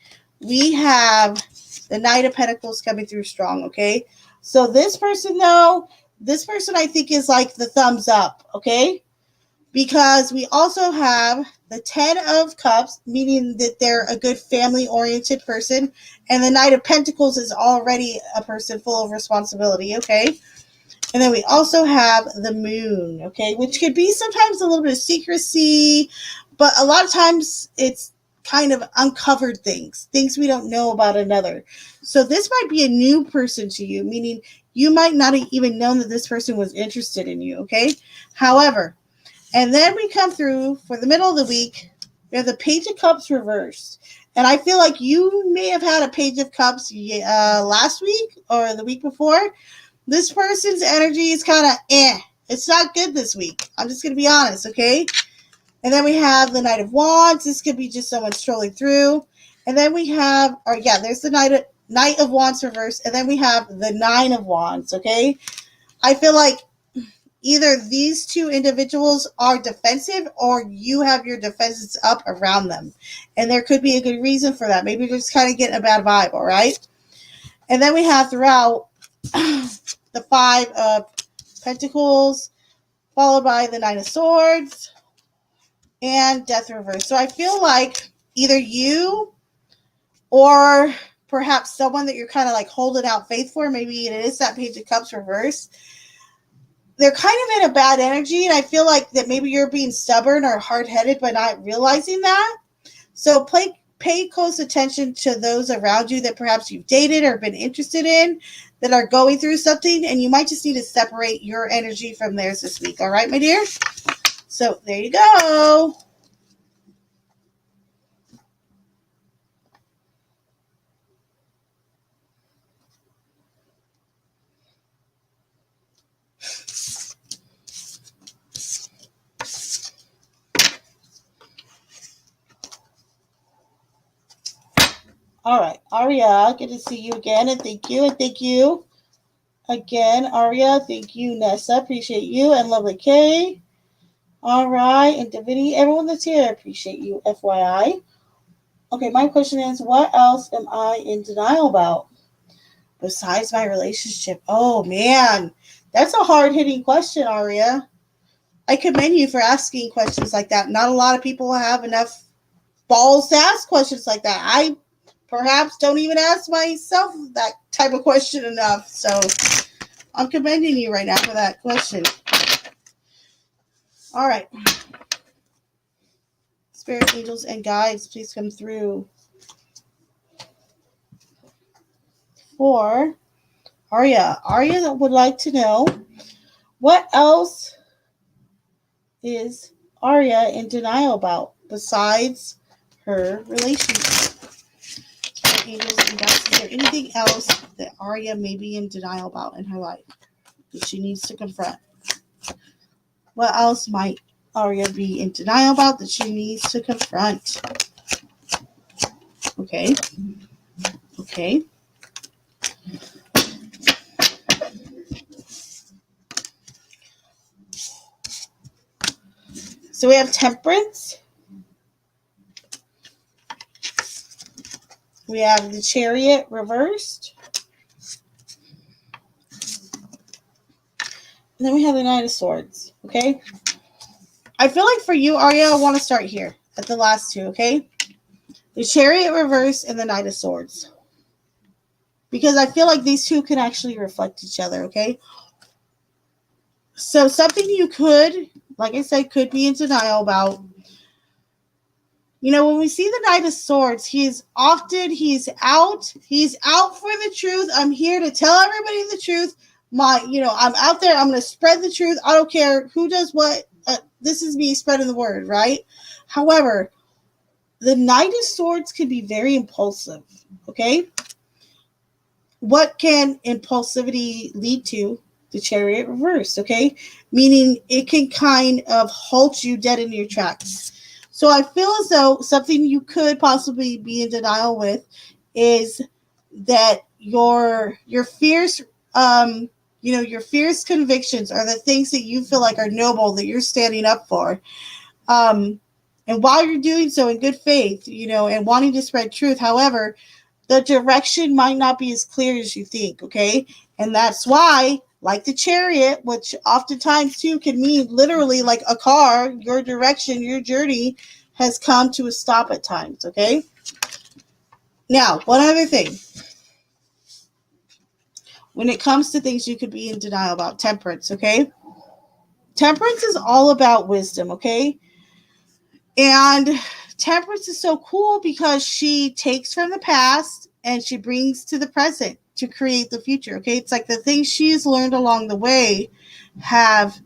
we have the Knight of Pentacles coming through strong, okay? So this person, though, this person I think is like the thumbs up, okay? Because we also have the 10 of Cups, meaning that they're a good family-oriented person, and the Knight of Pentacles is already a person full of responsibility, okay? And then we also have the Moon, okay, which could be sometimes a little bit of secrecy, but a lot of times it's kind of uncovered things we don't know about another. So this might be a new person to you, meaning you might not have even known that this person was interested in you, okay? However, and then we come through for the middle of the week, we have the Page of Cups reversed. And I feel like you may have had a Page of Cups last week or the week before. This person's energy is kind of It's not good this week. I'm just going to be honest, okay? And then we have the Knight of Wands. This could be just someone strolling through. And then we have, there's the Knight of Wands reverse. And then we have the Nine of Wands, okay? I feel like either these two individuals are defensive or you have your defenses up around them. And there could be a good reason for that. Maybe you're just kind of getting a bad vibe, all right? And then we have throughout the Five of Pentacles, followed by the Nine of Swords, and Death reverse. So I feel like either you or perhaps someone that you're kind of like holding out faith for, maybe it is that Page of Cups reverse, they're kind of in a bad energy, and I feel like that maybe you're being stubborn or hard-headed by not realizing that. So pay close attention to those around you that perhaps you've dated or been interested in that are going through something, and you might just need to separate your energy from theirs this week. All right, my dear? So there you go. All right, Aria, good to see you again, and thank you, again, Aria. Thank you, Nessa. Appreciate you, and Lovely K. All right, and Divinity, everyone that's here, appreciate you, FYI. Okay, my question is, what else am I in denial about besides my relationship? Oh, man, that's a hard-hitting question, Aria. I commend you for asking questions like that. Not a lot of people have enough balls to ask questions like that. I perhaps don't even ask myself that type of question enough. So I'm commending you right now for that question. All right. Spirit, angels, and guides, please come through for Arya. Arya would like to know, what else is Arya in denial about besides her relationship? Angels and guides, is there anything else that Arya may be in denial about in her life that she needs to confront? What else might Arya be in denial about that she needs to confront? Okay. So we have Temperance. We have the Chariot reversed. And then we have the Knight of Swords. Okay. I feel like for you, Arya, I want to start here at the last two. Okay. The Chariot reversed and the Knight of Swords. Because I feel like these two can actually reflect each other. Okay. So something you could, like I said, could be in denial about. You know, when we see the Knight of Swords, he's out for the truth. I'm here to tell everybody the truth. I'm out there. I'm going to spread the truth. I don't care who does what. This is me spreading the word, right? However, the Knight of Swords can be very impulsive, okay? What can impulsivity lead to? The Chariot reversed, okay? Meaning it can kind of halt you dead in your tracks. So I feel as though something you could possibly be in denial with is that your fierce, your fierce convictions are the things that you feel like are noble that you're standing up for. And while you're doing so in good faith, and wanting to spread truth, however, the direction might not be as clear as you think, okay? And that's why, like the chariot, which oftentimes too can mean literally like a car, your direction, your journey has come to a stop at times, okay? Now, one other thing. When it comes to things you could be in denial about, temperance, okay? Temperance is all about wisdom, okay? And temperance is so cool because she takes from the past and she brings to the present to create the future, okay? It's like the things she's learned along the way have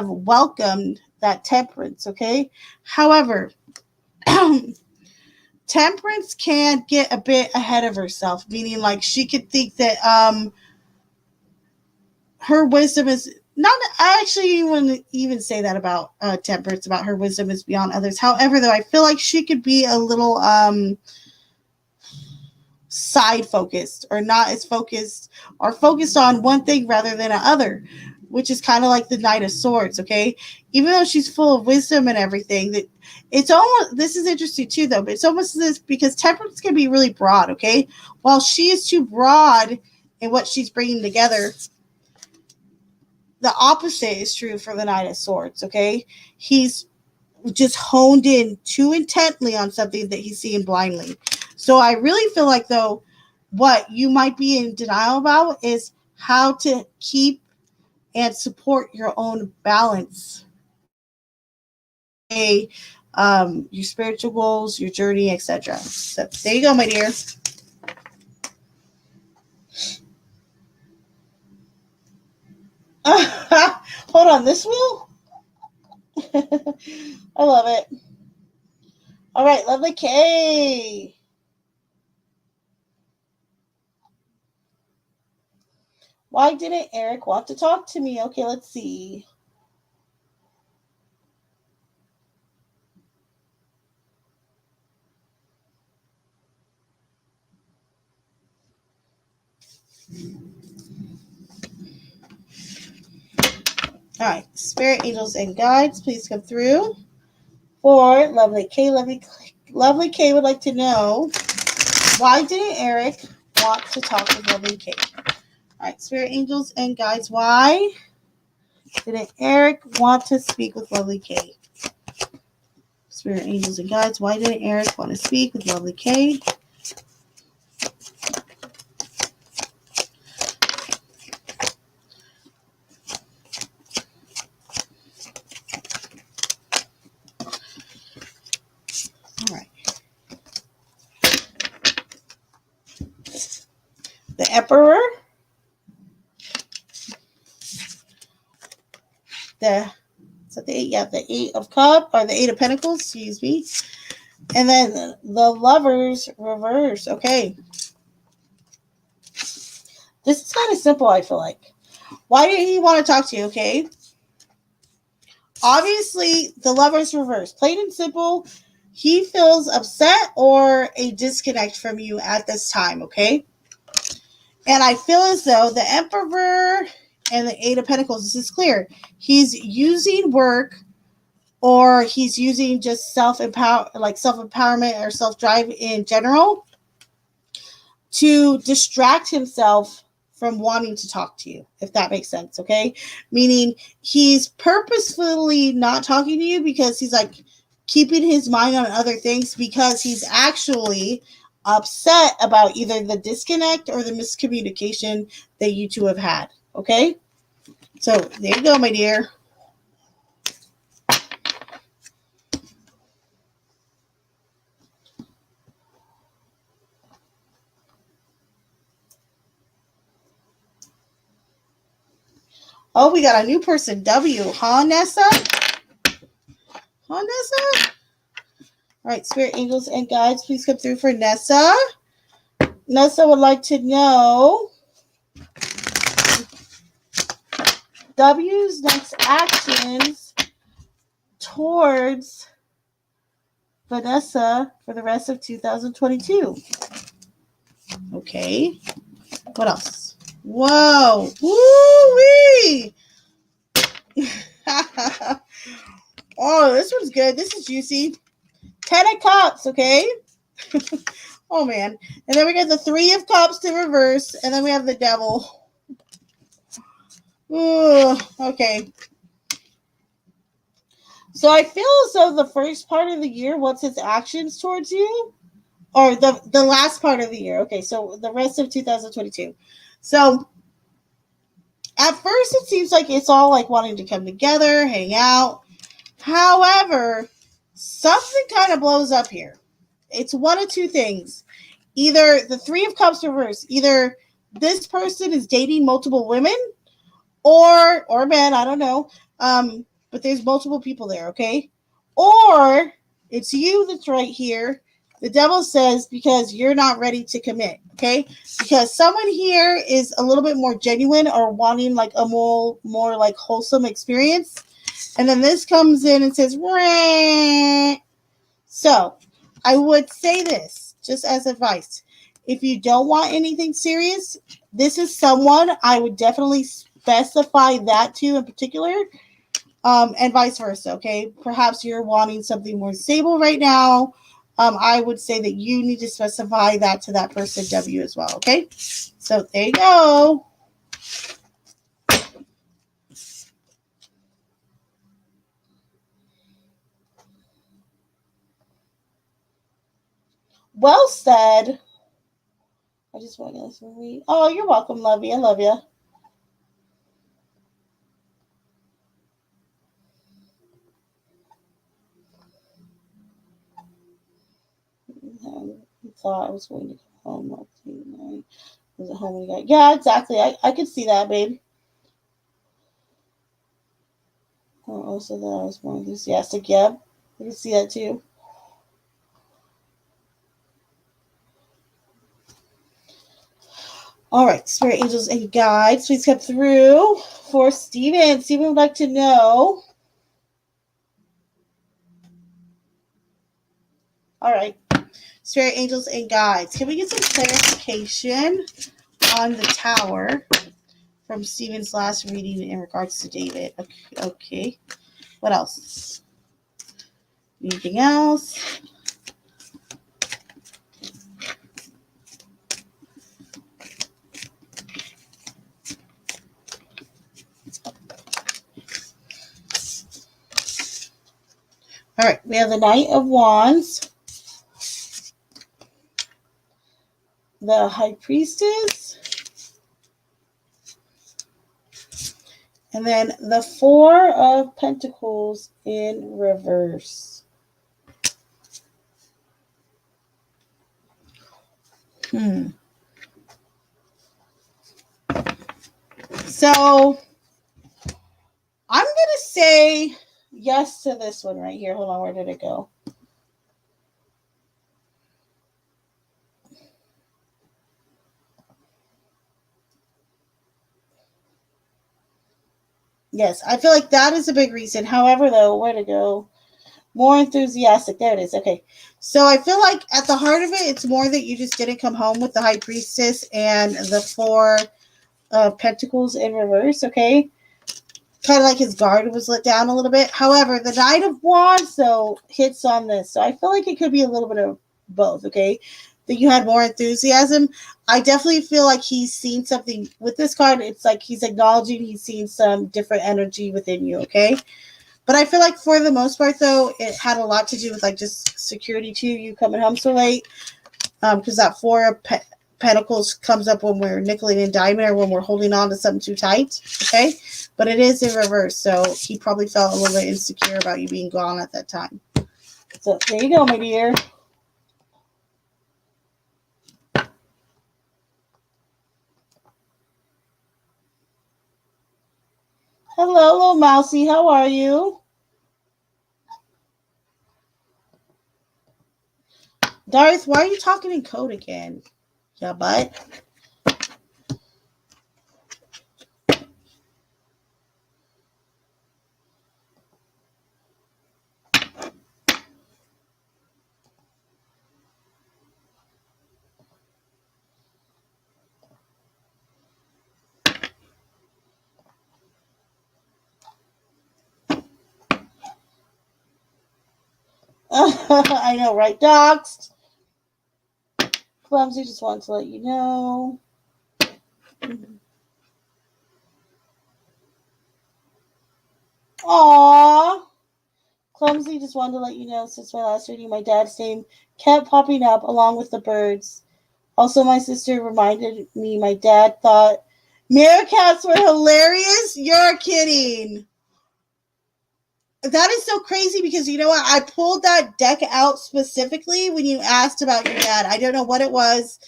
welcomed that temperance, okay? However, temperance can get a bit ahead of herself, meaning like she could think that her wisdom is not. I actually wouldn't even say that about temperance, about her wisdom is beyond others. However, though, I feel like she could be a little side focused, or not as focused, or focused on one thing rather than another, which is kind of like the Knight of Swords, okay? Even though she's full of wisdom and everything, that it's almost, this is interesting too, though, but it's almost this, because temperance can be really broad, okay? While she is too broad in what she's bringing together, the opposite is true for the Knight of Swords, okay? He's just honed in too intently on something that he's seeing blindly. So I really feel like, though, what you might be in denial about is how to keep and support your own balance, your spiritual goals, your journey, etc. So there you go, my dear. Hold on, this wheel? I love it. All right, lovely Kay. Why didn't Eric want to talk to me? Okay, let's see. All right, spirit, angels, and guides, please come through. For lovely Kay, lovely Kay would like to know, why didn't Eric want to talk with lovely Kay? All right, spirit, angels, and guides, why didn't Eric want to speak with lovely Kay? Spirit, angels, and guides, why didn't Eric want to speak with lovely Kay? All right. The Emperor. Is that the eight? Yeah, the Eight of Cups, or the Eight of Pentacles, excuse me. And then the Lovers reverse. Okay. This is kind of simple, I feel like. Why did he want to talk to you? Okay. Obviously, the Lovers reverse. Plain and simple, he feels upset or a disconnect from you at this time, okay? And I feel as though the Emperor and the Eight of Pentacles, this is clear. He's using work, or he's using just self-empowerment or self-drive in general to distract himself from wanting to talk to you, if that makes sense, okay? Meaning he's purposefully not talking to you because he's like keeping his mind on other things, because he's actually upset about either the disconnect or the miscommunication that you two have had, okay? So there you go, my dear. Oh, we got a new person, W. Huh, Nessa? Huh, Nessa? All right, spirit, angels, and guides, please come through for Nessa. Nessa would like to know W's next actions towards Vanessa for the rest of 2022. Okay. What else? Whoa. Woo-wee. Oh, this one's good. This is juicy. 10 of Cups, okay? Oh, man. And then we got the 3 of Cups to reverse. And then we have the Devil. Ooh, okay. So I feel as though the first part of the year, what's his actions towards you? Or the last part of the year. Okay, so the rest of 2022. So at first it seems like it's all like wanting to come together, hang out. However, something kind of blows up here. It's one of two things. Either the 3 of Cups reverse, either this person is dating multiple women or men, I don't know. But there's multiple people there, okay? Or it's you that's right here. The Devil says because you're not ready to commit, okay? Because someone here is a little bit more genuine or wanting like a more like wholesome experience. And then this comes in and says, Rah. So I would say this just as advice. If you don't want anything serious, this is someone I would definitely specify that to in particular, and vice versa, okay? Perhaps you're wanting something more stable right now. I would say that you need to specify that to that person, W, as well, okay? So there you go. Well said. I just want to listen to me. Oh, you're welcome, Lovey. I love you. I thought I was going to come home. I was at home when you got. Yeah, exactly. I could see that, babe. Also, that I was more enthusiastic. Yep, I can see that too. All right, spirit angels and guides, please come through for Steven. Steven would like to know. All right, spirit angels and guides, can we get some clarification on the tower from Steven's last reading in regards to David? Okay. What else? Anything else? All right, we have the Knight of Wands, the High Priestess, and then the 4 of Pentacles in reverse. So I'm going to say yes to this one right here. Hold on, where did it go? Yes, I feel like that is a big reason. However, though, where to go? More enthusiastic. There it is. Okay. So I feel like at the heart of it, it's more that you just didn't come home with the High Priestess and the 4 of Pentacles in reverse. Okay. Kind of like his guard was let down a little bit. However, the Knight of Wands, though, hits on this. So I feel like it could be a little bit of both. Okay. That you had more enthusiasm. I definitely feel like he's seen something with this card. It's like he's acknowledging he's seen some different energy within you. Okay. But I feel like for the most part, though, it had a lot to do with like just security too. You coming home so late, because that 4 of Pentacles comes up when we're nickeling and diming or when we're holding on to something too tight. Okay, but it is in reverse, so he probably felt a little bit insecure about you being gone at that time. So there you go, my dear. Hello, little mousy. How are you? Darth, why are you talking in code again? Yeah, butt. I know, right, doxed? Clumsy just wanted to let you know. Aww. Clumsy just wanted to let you know since my last reading, my dad's name kept popping up along with the birds. Also, my sister reminded me my dad thought meerkats were hilarious. You're kidding. That is so crazy because you know what? I pulled that deck out specifically when you asked about your dad. I don't know what it was,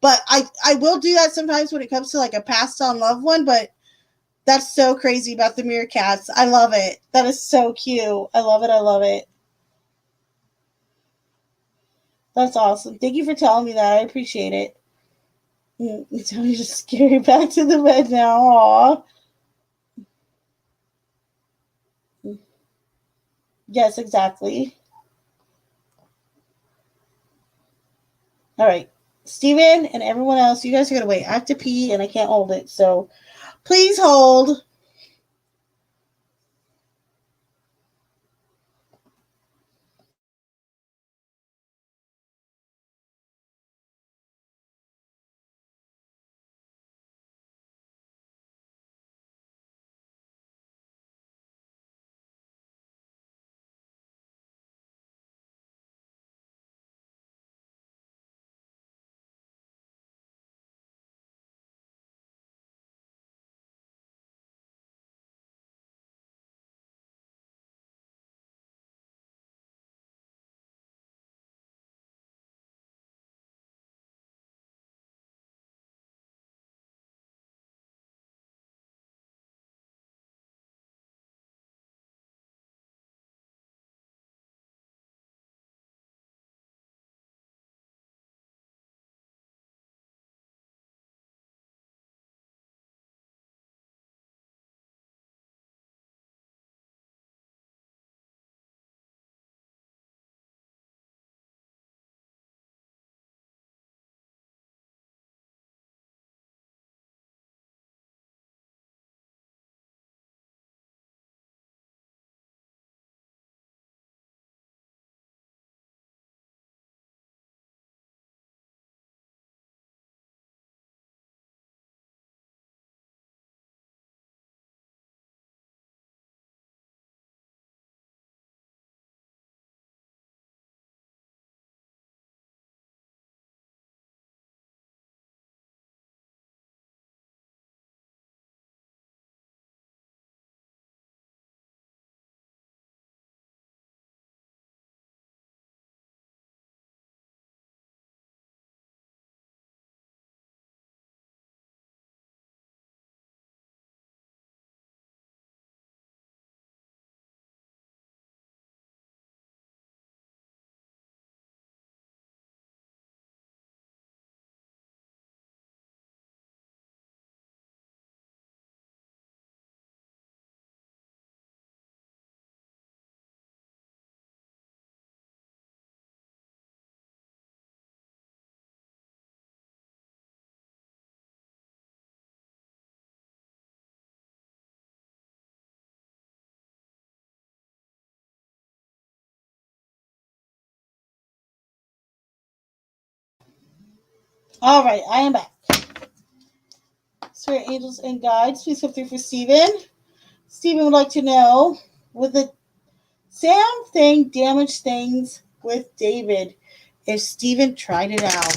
but I will do that sometimes when it comes to like a passed on loved one, but that's so crazy about the meerkats. I love it. That is so cute. I love it. I love it. That's awesome. Thank you for telling me that. I appreciate it. Tony's just scary back to the bed now. Aw. Yes, exactly. All right. Steven and everyone else, you guys are going to wait. I have to pee and I can't hold it. So please hold. All right, I am back. Spirit angels and guides, please come through for Steven. Steven would like to know, would the Sam thing damage things with David if Steven tried it out?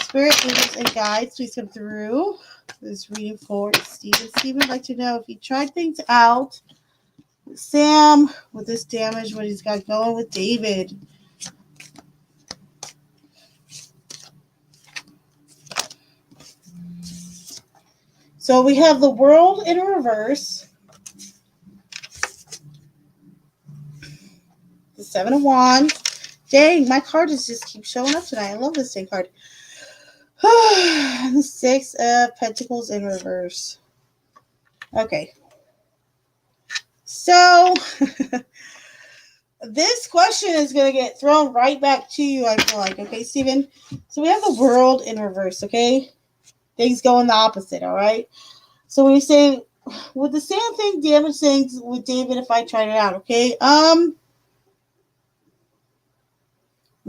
Spirit angels and guides, please come through. This reading for Steven. Steven would like to know if he tried things out with Sam, with this damage, what he's got going with David. So we have the world in reverse. The Seven of Wands. Dang, my card just keeps showing up tonight. I love this dang card. The Six of Pentacles in reverse. Okay. So this question is going to get thrown right back to you, I feel like. Okay, Steven? So we have the world in reverse, okay? Things going the opposite, all right? So we say, would the same thing damage things with David if I tried it out, okay?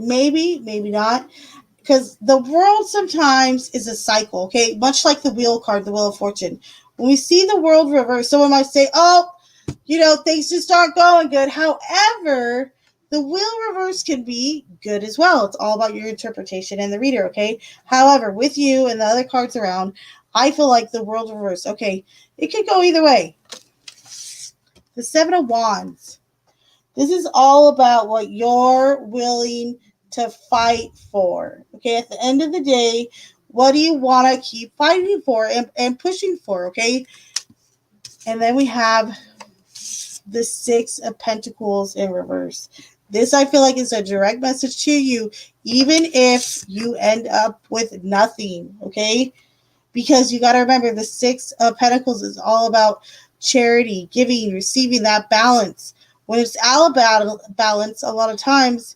Maybe, maybe not. Because the world sometimes is a cycle, okay? Much like the wheel card, the Wheel of Fortune. When we see the world reverse, someone might say, oh, things just aren't going good. However, the wheel reverse can be good as well. It's all about your interpretation and the reader, okay? However, with you and the other cards around, I feel like the world reverse, okay, it could go either way. The Seven of Wands. This is all about what you're willing to fight for. Okay, at the end of the day, what do you want to keep fighting for and pushing for? Okay, and then we have the Six of Pentacles in reverse. This, I feel like, is a direct message to you, even if you end up with nothing. Okay, because you got to remember the Six of Pentacles is all about charity, giving, receiving, that balance. When it's all about balance, a lot of times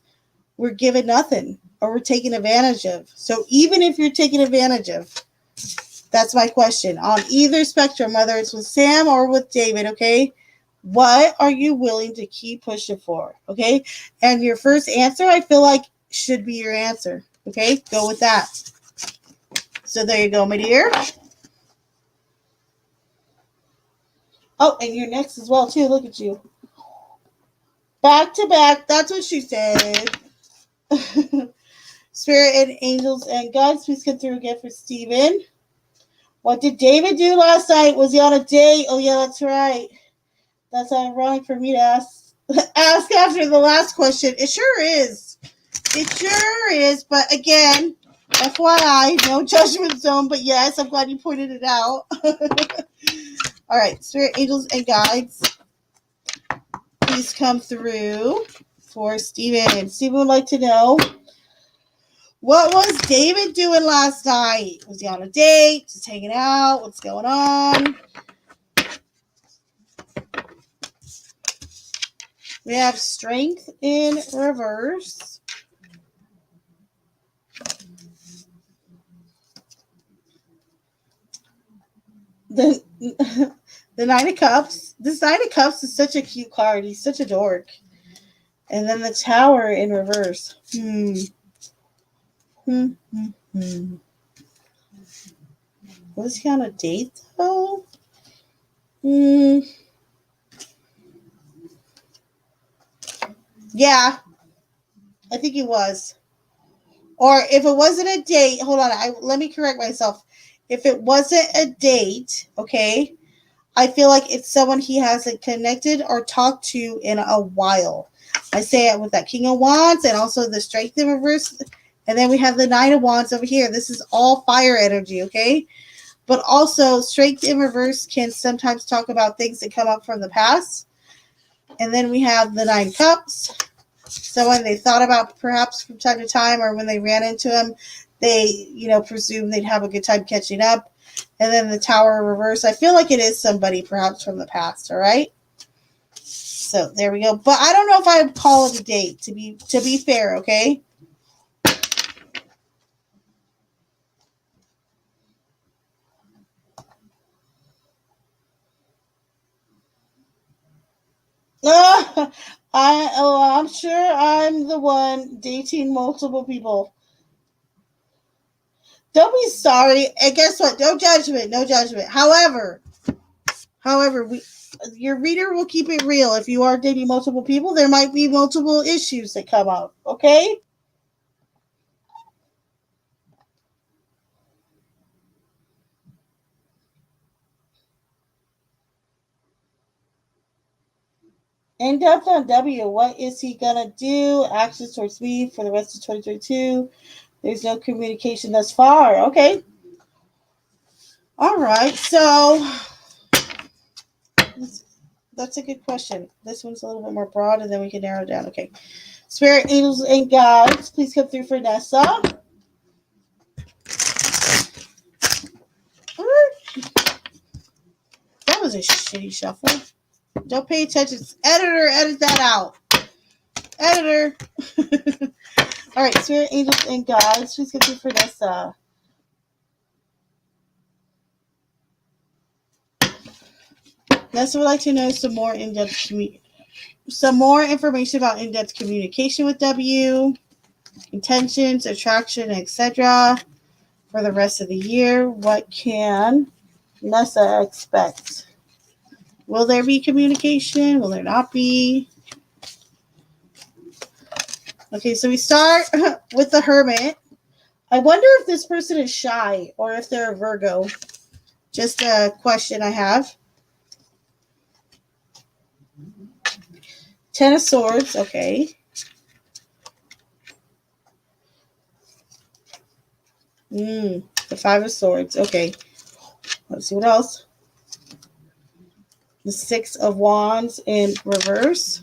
we're given nothing or we're taken advantage of. So even if you're taken advantage of, that's my question. On either spectrum, whether it's with Sam or with David, okay, what are you willing to keep pushing for? Okay, and your first answer, I feel like, should be your answer. Okay, go with that. So there you go, my dear. Oh, and you're next as well, too. Look at you. Back to back. That's what she said. Spirit and angels and guides, please come through again for Steven. What did David do last night? Was he on a date? Oh, yeah, that's right. That's ironic for me to ask after the last question. It sure is. It sure is. But again, FYI, no judgment zone. But yes, I'm glad you pointed it out. All right, Spirit, angels, and guides, please come through for Steven. Steven would like to know, what was David doing last night? Was he on a date? Just hanging out? What's going on? We have Strength in reverse. The Nine of Cups. This Nine of Cups is such a cute card. He's such a dork. And then the Tower in reverse. Was he on a date, though? Yeah, I think he was. Or if it wasn't a date, hold on, let me correct myself. If it wasn't a date, okay, I feel like it's someone he hasn't connected or talked to in a while. I say it with that King of Wands and also the Strength in reverse. And then we have the Nine of Wands over here. This is all fire energy, okay? But also, Strength in reverse can sometimes talk about things that come up from the past. And then we have the Nine Cups. So when they thought about perhaps from time to time, or when they ran into him, they, presumed they'd have a good time catching up. And then the Tower reverse. I feel like it is somebody perhaps from the past, all right? So there we go. But I don't know if I would call it a date, to be fair, okay? I'm sure I'm the one dating multiple people. Don't be sorry. And guess what? No judgment. No judgment. However, your reader will keep it real. If you are dating multiple people, there might be multiple issues that come up. Okay? In depth on W, what is he gonna do? Actions towards me for the rest of 2022. There's no communication thus far. Okay. All right. So that's a good question. This one's a little bit more broad, and then we can narrow it down. Okay. Spirit, angels, and guides, please come through for Nessa. That was a shitty shuffle. Don't pay attention. Editor, edit that out. Editor. All right, Spirit, angels, and guides, please come through for Nessa. Nessa would like to know some more information about in-depth communication with W. intentions, attraction, etc. for the rest of the year. What can Nessa expect? Will there be communication? Will there not be? Okay, so we start with the Hermit. I wonder if this person is shy or if they're a Virgo. Just a question I have. Ten of Swords, okay. The Five of Swords, okay. Let's see what else. The Six of Wands in reverse.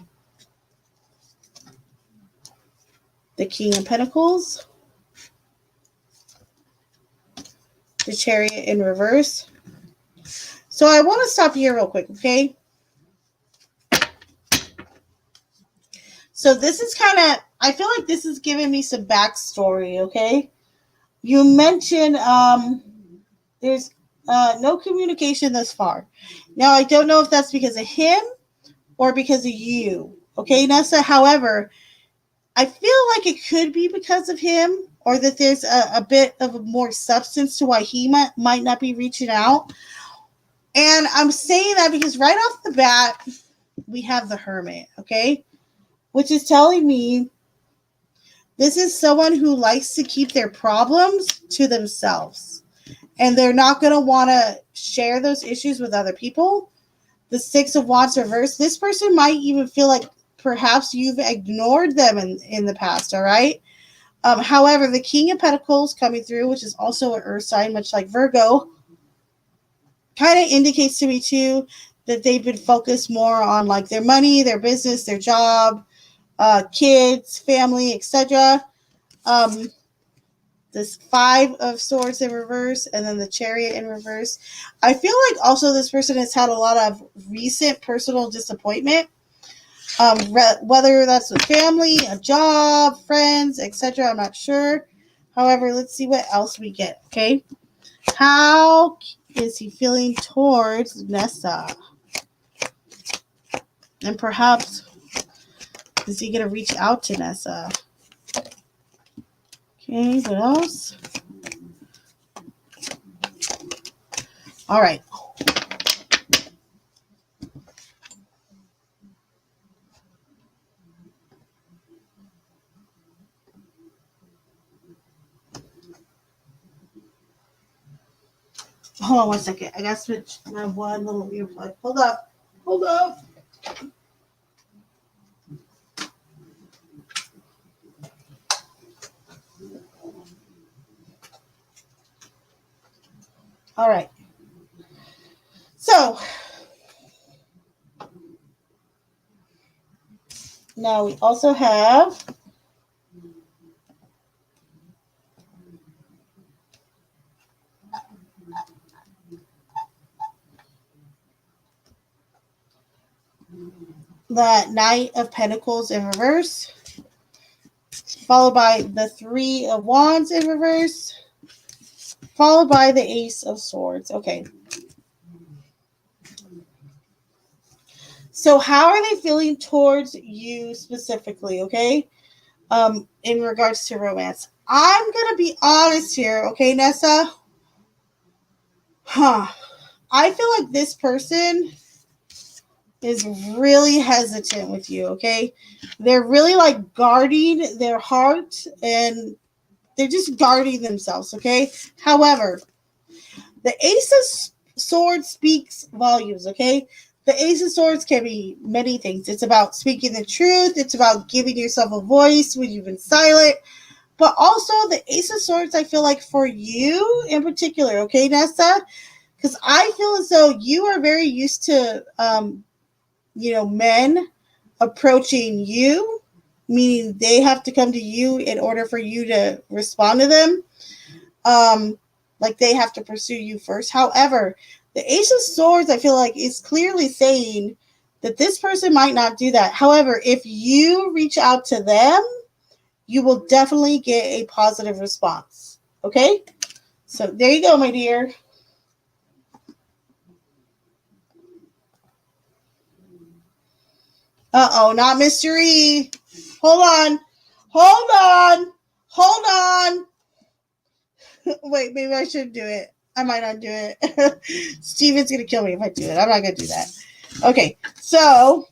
The King of Pentacles. The Chariot in reverse. So I want to stop here real quick, okay? So this is kind of, I feel like this is giving me some backstory, okay? You mentioned there's no communication thus far. Now, I don't know if that's because of him or because of you, okay, Nessa? However, I feel like it could be because of him or that there's a bit of more substance to why he might not be reaching out. And I'm saying that because right off the bat, we have the Hermit, okay? Which is telling me this is someone who likes to keep their problems to themselves. And they're not going to want to share those issues with other people. The Six of Wands reverse. This person might even feel like perhaps you've ignored them in the past, all right? However, the King of Pentacles coming through, which is also an earth sign, much like Virgo, kind of indicates to me too that they've been focused more on like their money, their business, their job, kids, family, etc. This Five of Swords in reverse and then the Chariot in reverse. I feel like also this person has had a lot of recent personal disappointment, whether that's with family, a job, friends, etc. I'm not sure. However, let's see what else we get, okay? How is he feeling towards Nessa? And perhaps, is he going to reach out to Nessa? Okay, what else? All right. Hold on one second. I got to switch my one little earplug. Hold up. Hold up. All right. So, now we also have the Knight of Pentacles in reverse, followed by the Three of Wands in reverse, followed by the Ace of Swords. Okay. So how are they feeling towards you specifically, okay? In regards to romance. I'm going to be honest here, okay, Nessa? I feel like this person is really hesitant with you, okay? They're really like guarding their heart and they're just guarding themselves, okay? However, the Ace of Swords speaks volumes, okay? The Ace of Swords can be many things. It's about speaking the truth. It's about giving yourself a voice when you've been silent. But also the Ace of Swords, I feel like for you in particular, okay, Nessa? Because I feel as though you are very used to, men approaching you, meaning they have to come to you in order for you to respond to them. Like they have to pursue you first. However, the Ace of Swords, I feel like, is clearly saying that this person might not do that. However, if you reach out to them, you will definitely get a positive response. Okay? So there you go, my dear. Uh-oh, not mystery. Hold on. Hold on. Hold on. Wait, maybe I should do it. I might not do it. Steven's going to kill me if I do it. I'm not going to do that. Okay, so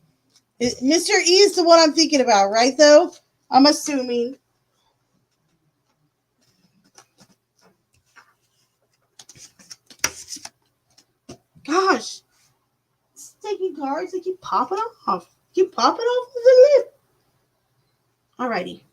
Mr. E is the one I'm thinking about, right, though? I'm assuming. Gosh. It's taking cards. They keep popping off. Keep popping off the lip. Alrighty.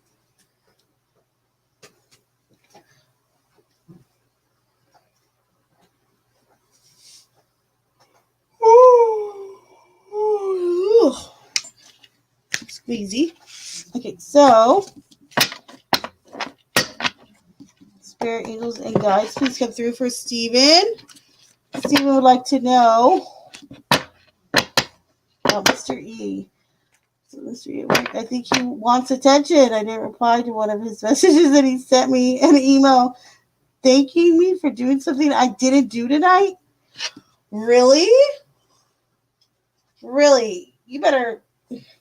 Squeezy. Okay, so spirit angels and guides, please come through for Steven. Steven would like to know about Mr. E. So Mr. E, I think he wants attention. I didn't reply to one of his messages and he sent me an email thanking me for doing something I didn't do tonight. Really? Really? You better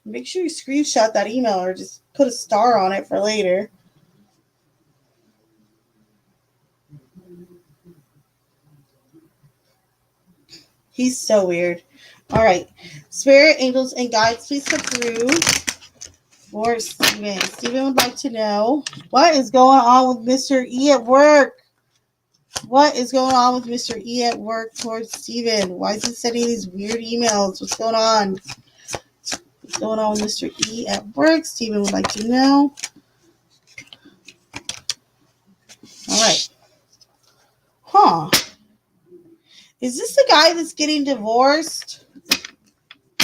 make sure you screenshot that email or just put a star on it for later. He's so weird. All right. Spirit, angels, and guides, please come through for Steven. Steven would like to know what is going on with Mr. E at work. What is going on with Mr. E at work towards Steven? Why is he sending these weird emails? What's going on? What's going on with Mr. E at work? Steven would like to know. All right. Huh. Is this the guy that's getting divorced?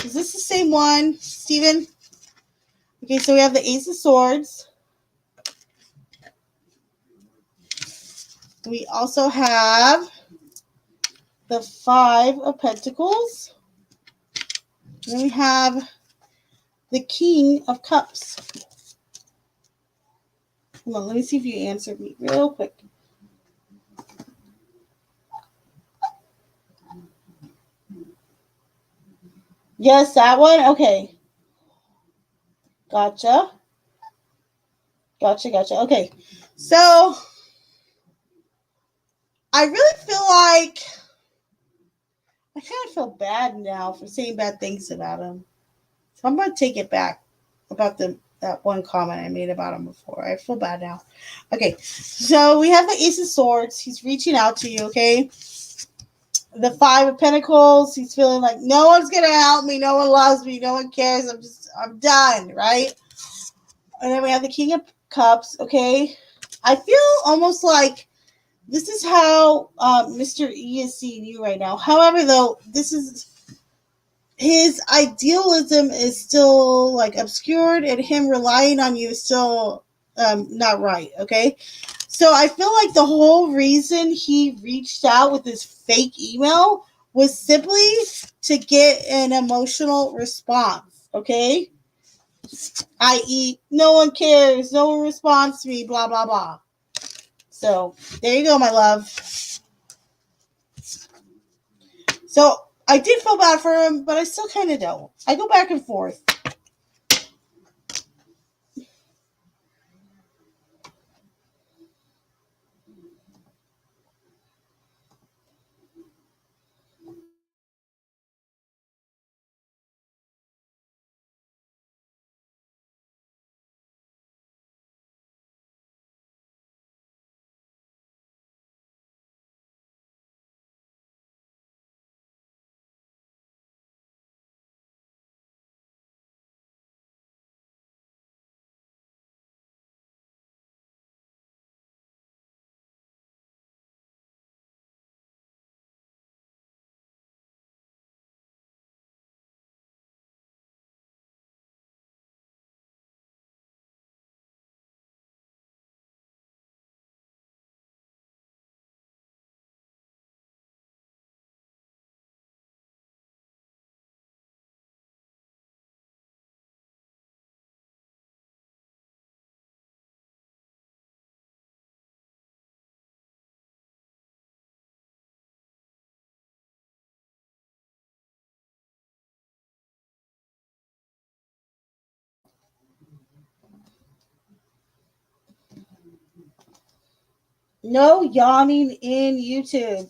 Is this the same one, Steven? Okay, so we have the Ace of Swords. We also have the Five of Pentacles. And then we have the King of Cups. Hold on, let me see if you answered me real quick. Yes, that one? Okay. Gotcha. Okay. So, I really feel like I kind of feel bad now for saying bad things about him. So I'm going to take it back about that one comment I made about him before. I feel bad now. Okay. So, we have the Ace of Swords. He's reaching out to you, okay? The Five of Pentacles, he's feeling like no one's gonna help me, no one loves me, no one cares, I'm done, right? And then we have the King of Cups, okay? I feel almost like this is how Mr. E is seeing you right now. However, though, this is his idealism is still like obscured, and him relying on you is still not right, okay? So I feel like the whole reason he reached out with this fake email was simply to get an emotional response, okay? I.e., no one cares, no one responds to me, blah, blah, blah. So there you go, my love. So I did feel bad for him, but I still kind of don't. I go back and forth. No yawning in YouTube.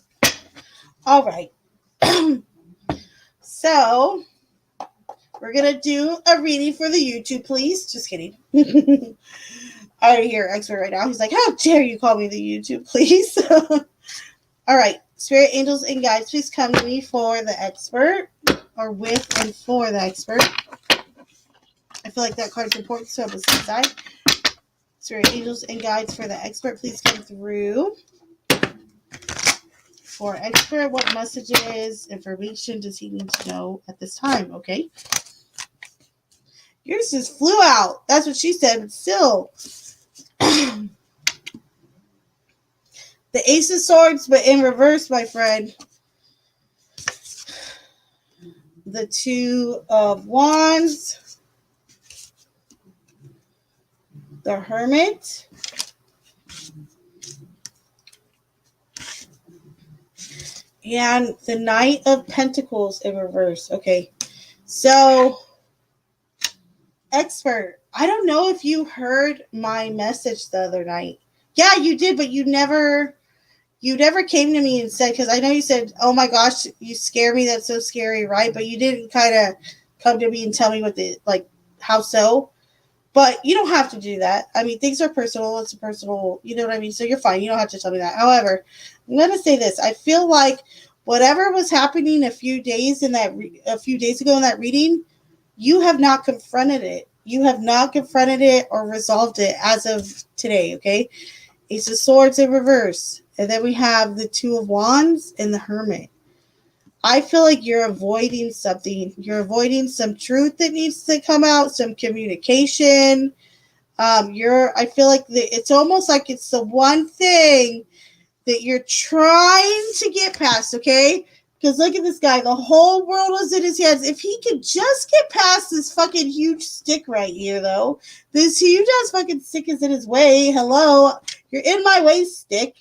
All right. So we're gonna do a reading for the YouTube, please. Just kidding. I hear expert right now. He's like, "How dare you call me the YouTube, please?" All right, spirit angels and guides, please come to me for the expert, or with and for the expert. I feel like that card's important, so I'm gonna set aside. Spirit angels and guides for the expert, please come through. For expert, what messages, information does he need to know at this time? Okay. Yours just flew out. That's what she said, but still. The Ace of Swords, but in reverse, my friend. The Two of Wands. The Hermit. And the Knight of Pentacles in reverse. Okay. So, expert, I don't know if you heard my message the other night. Yeah, you did, but you never came to me and said, because I know you said, "Oh my gosh, you scare me. That's so scary," right? But you didn't kind of come to me and tell me what the, like, how so. But you don't have to do that. I mean, things are personal. It's a personal, you know what I mean? So you're fine. You don't have to tell me that. However, I'm going to say this. I feel like whatever was happening a few days ago in that reading, you have not confronted it. You have not confronted it or resolved it as of today, okay? Ace of Swords in reverse. And then we have the Two of Wands and the Hermit. I feel like you're avoiding something. You're avoiding some truth that needs to come out, some communication. I feel like it's almost like it's the one thing that you're trying to get past, okay? Because look at this guy. The whole world was in his hands. If he could just get past this fucking huge stick right here, though. This huge ass fucking stick is in his way. Hello. You're in my way, stick.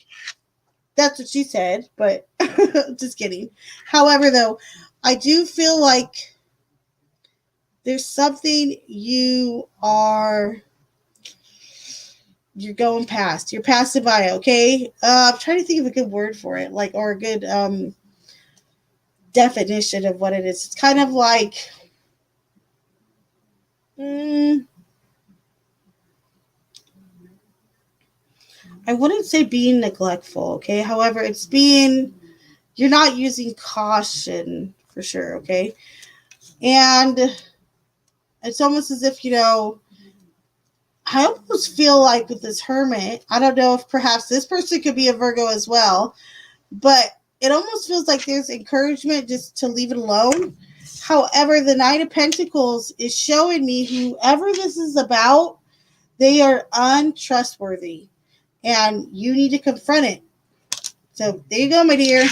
That's what she said, but just kidding. However, though, I do feel like there's something you're going past. You're passing by, okay? I'm trying to think of a good word for it, like, or a good definition of what it is. It's kind of like, I wouldn't say being neglectful, okay? However, you're not using caution for sure, okay? And it's almost as if, I almost feel like with this Hermit, I don't know if perhaps this person could be a Virgo as well, but it almost feels like there's encouragement just to leave it alone. However, the Knight of Pentacles is showing me whoever this is about, they are untrustworthy, and you need to confront it. So there you go, my dear.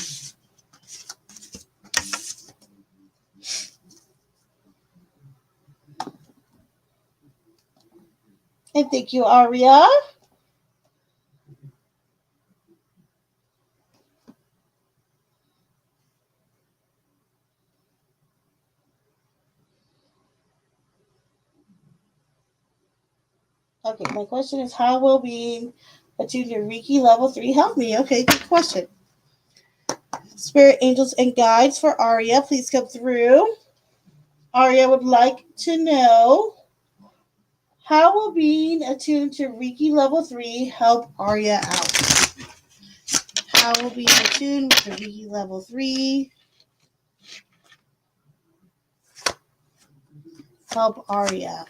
And thank you, Aria. Okay, my question is, how will being attuned to Reiki level 3 help me? Okay, good question. Spirit, angels, and guides for Aria, please come through. Aria would like to know, how will being attuned to Reiki level 3 help Aria out? How will being attuned to Reiki level 3 help Aria?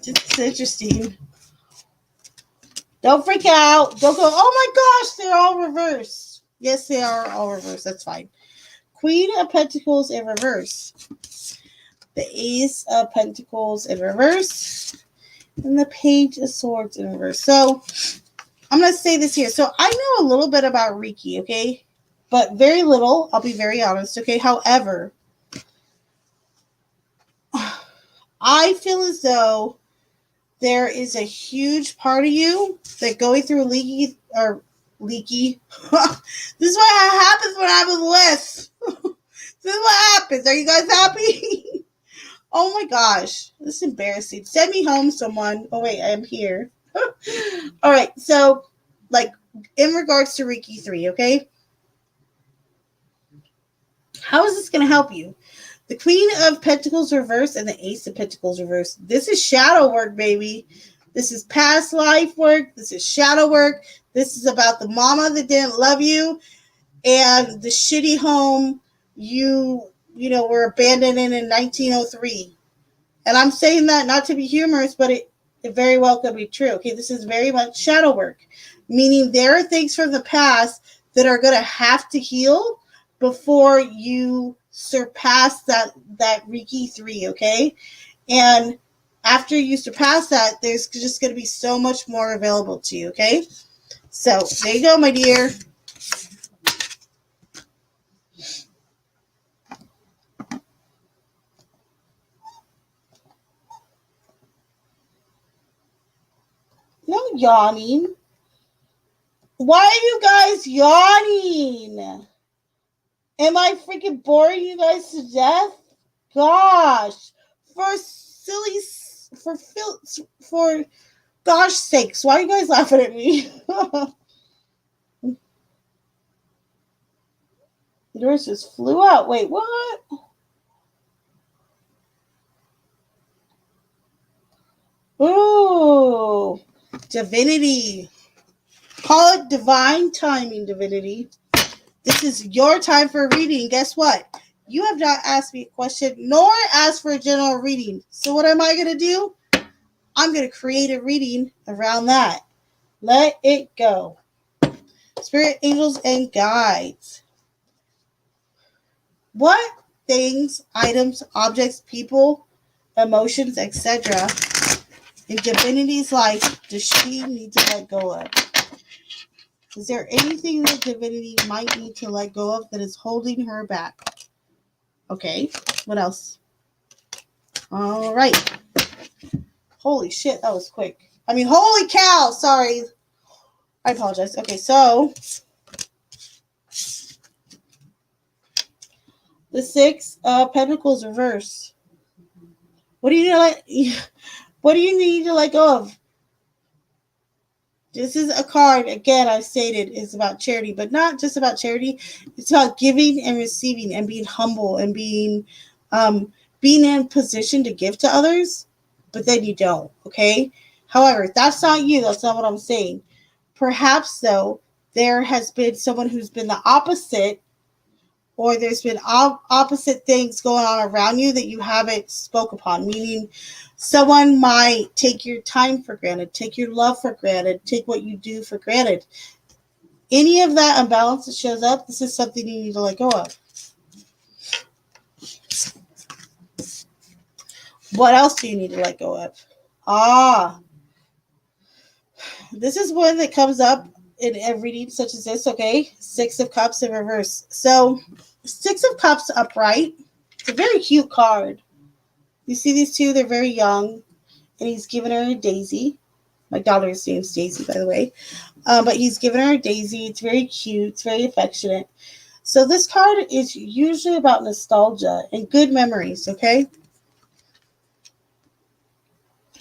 It's interesting. Don't freak out. Don't go, "Oh my gosh, they're all reversed." Yes, they are all reversed. That's fine. Queen of Pentacles in reverse. The Ace of Pentacles in reverse. And the Page of Swords in reverse. So, I'm going to say this here. So, I know a little bit about Reiki, okay? But very little. I'll be very honest, okay? However, I feel as though there is a huge part of you that going through Reiki, or leaky. This is what happens when I'm with Liz. This is what happens. Are you guys happy? Oh my gosh. This is embarrassing. Send me home, someone. Oh wait, I am here. All right. So, like, in regards to Reiki 3, okay? How is this going to help you? The Queen of Pentacles reverse and the Ace of Pentacles reverse. This is shadow work, baby. This is past life work. This is shadow work. This is about the mama that didn't love you and the shitty home you were abandoned in 1903. And I'm saying that not to be humorous, but it very well could be true. Okay, this is very much shadow work, meaning there are things from the past that are going to have to heal before you surpass that Reiki 3, okay? And after you surpass that, there's just going to be so much more available to you, okay? So, there you go, my dear. No yawning. Why are you guys yawning? Am I freaking boring you guys to death? Gosh. For gosh sakes, why are you guys laughing at me? Yours just flew out. Wait, what? Ooh. Divinity. Call it divine timing, Divinity. This is your time for a reading. Guess what? You have not asked me a question nor asked for a general reading. So what am I going to do? I'm going to create a reading around that. Let it go. Spirit, angels, and guides. What things, items, objects, people, emotions, etc. in Divinity's life does she need to let go of? Is there anything that Divinity might need to let go of that is holding her back? Okay, what else? All right. Holy shit, that was quick. I mean, holy cow, sorry. I apologize. Okay, so the Six of Pentacles reverse. What do you need to let go of? This is a card, again, I've stated, is about charity, but not just about charity. It's about giving and receiving and being humble and being in position to give to others, but then you don't, okay? However, that's not you. That's not what I'm saying. Perhaps, though, there has been someone who's been the opposite, or there's been opposite things going on around you that you haven't spoke upon, meaning someone might take your time for granted, take your love for granted, take what you do for granted. Any of that imbalance that shows up, this is something you need to let go of. What else do you need to let go of? This is one that comes up in every reading such as this, okay? Six of Cups in reverse. So, Six of Cups upright. It's a very cute card. You see these two? They're very young. And he's giving her a daisy. My daughter's name's Daisy, by the way. But he's giving her a daisy. It's very cute. It's very affectionate. So this card is usually about nostalgia and good memories, okay?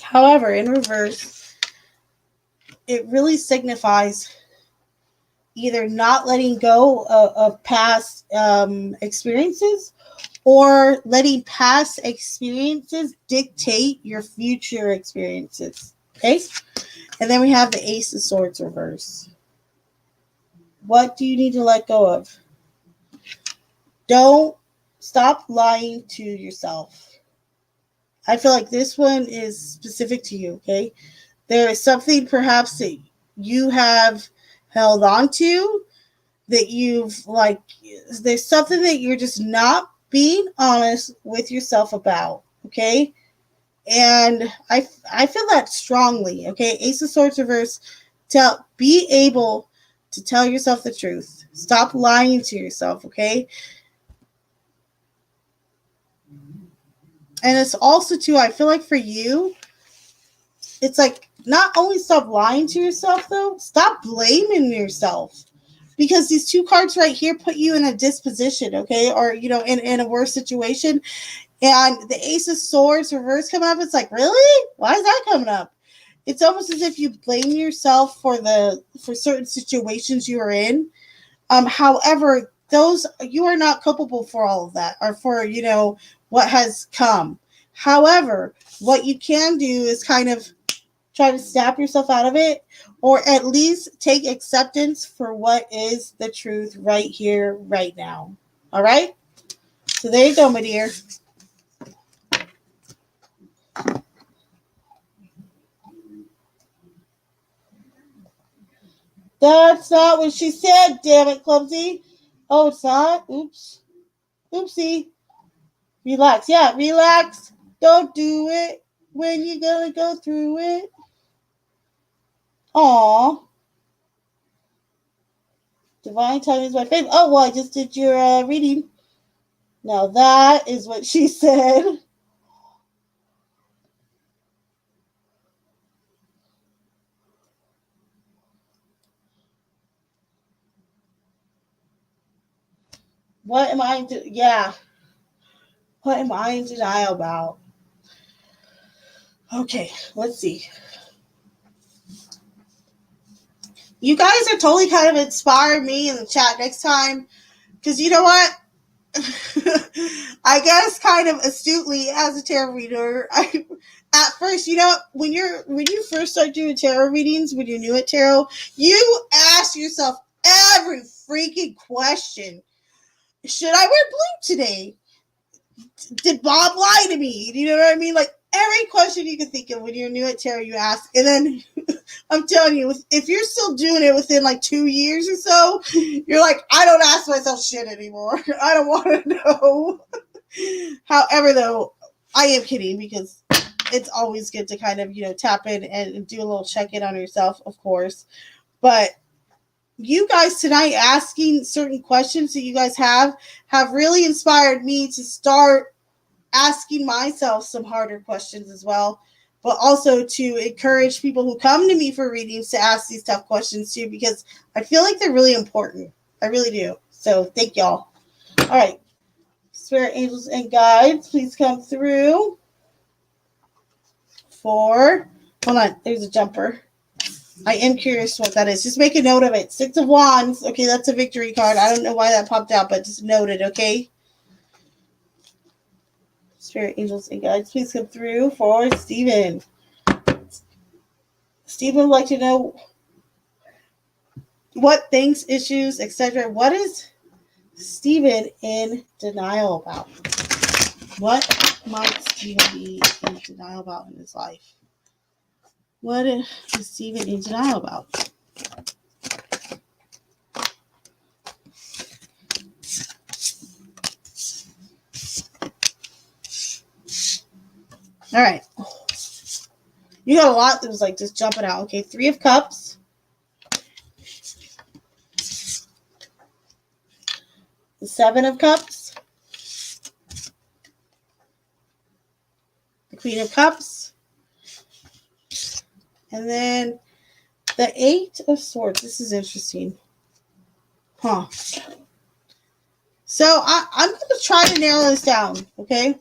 However, in reverse, it really signifies either not letting go of past experiences or letting past experiences dictate your future experiences. Okay? And then we have the Ace of Swords reverse. What do you need to let go of? Don't stop lying to yourself. I feel like this one is specific to you, okay? There is something perhaps that you have held on to, that there's something that you're just not being honest with yourself about, okay? And I feel that strongly, okay? Ace of Swords reverse, be able to tell yourself the truth. Stop lying to yourself, okay? And it's also, too, I feel like for you, it's like not only stop lying to yourself, though, stop blaming yourself. Because these two cards right here put you in a disposition, okay? Or, in a worse situation. And the Ace of Swords reverse coming up, it's like, really? Why is that coming up? It's almost as if you blame yourself for certain situations you are in. However, those you are not culpable for all of that or for what has come. However, what you can do is kind of try to snap yourself out of it, or at least take acceptance for what is the truth right here, right now. All right? So there you go, my dear. That's not what she said, damn it, Clumsy. Oh, it's not? Oops. Oopsie. Relax. Yeah, relax. Don't do it when you're gonna go through it. Aw. Divine timing is my favorite. Oh, well, I just did your reading. Now that is what she said. What am I? Yeah. What am I in denial about? Okay, let's see. You guys are totally kind of inspiring me in the chat next time. Because you know what? I guess kind of astutely as a tarot reader, at first, when you first start doing tarot readings, when you're new at tarot, you ask yourself every freaking question. Should I wear blue today? Did Bob lie to me? You know what I mean? Like every question you can think of when you're new at tarot, you ask, and then I'm telling you, if you're still doing it within like 2 years or so, you're like, I don't ask myself shit anymore. I don't want to know. However, though, I am kidding because it's always good to kind of, tap in and do a little check in on yourself, of course. But you guys tonight asking certain questions that you guys have really inspired me to start asking myself some harder questions as well, but also to encourage people who come to me for readings to ask these tough questions too, because I feel like they're really important. I really do. So thank y'all. All right. Spirit, angels, and guides, please come through for, hold on, there's a jumper. I am curious what that is. Just make a note of it. 6 of Wands. Okay, that's a victory card. I don't know why that popped out, but just note it, okay? Spirit, angels, and guides, please come through for Stephen. Stephen would like to know what things, issues, etc. What is Stephen in denial about? What might Stephen be in denial about in his life? What is Stephen in denial about? All right. You got a lot that was like just jumping out. Okay, 3 of Cups. The 7 of Cups. The Queen of Cups. And then the 8 of Swords. This is interesting. Huh. So I'm going to try to narrow this down, okay?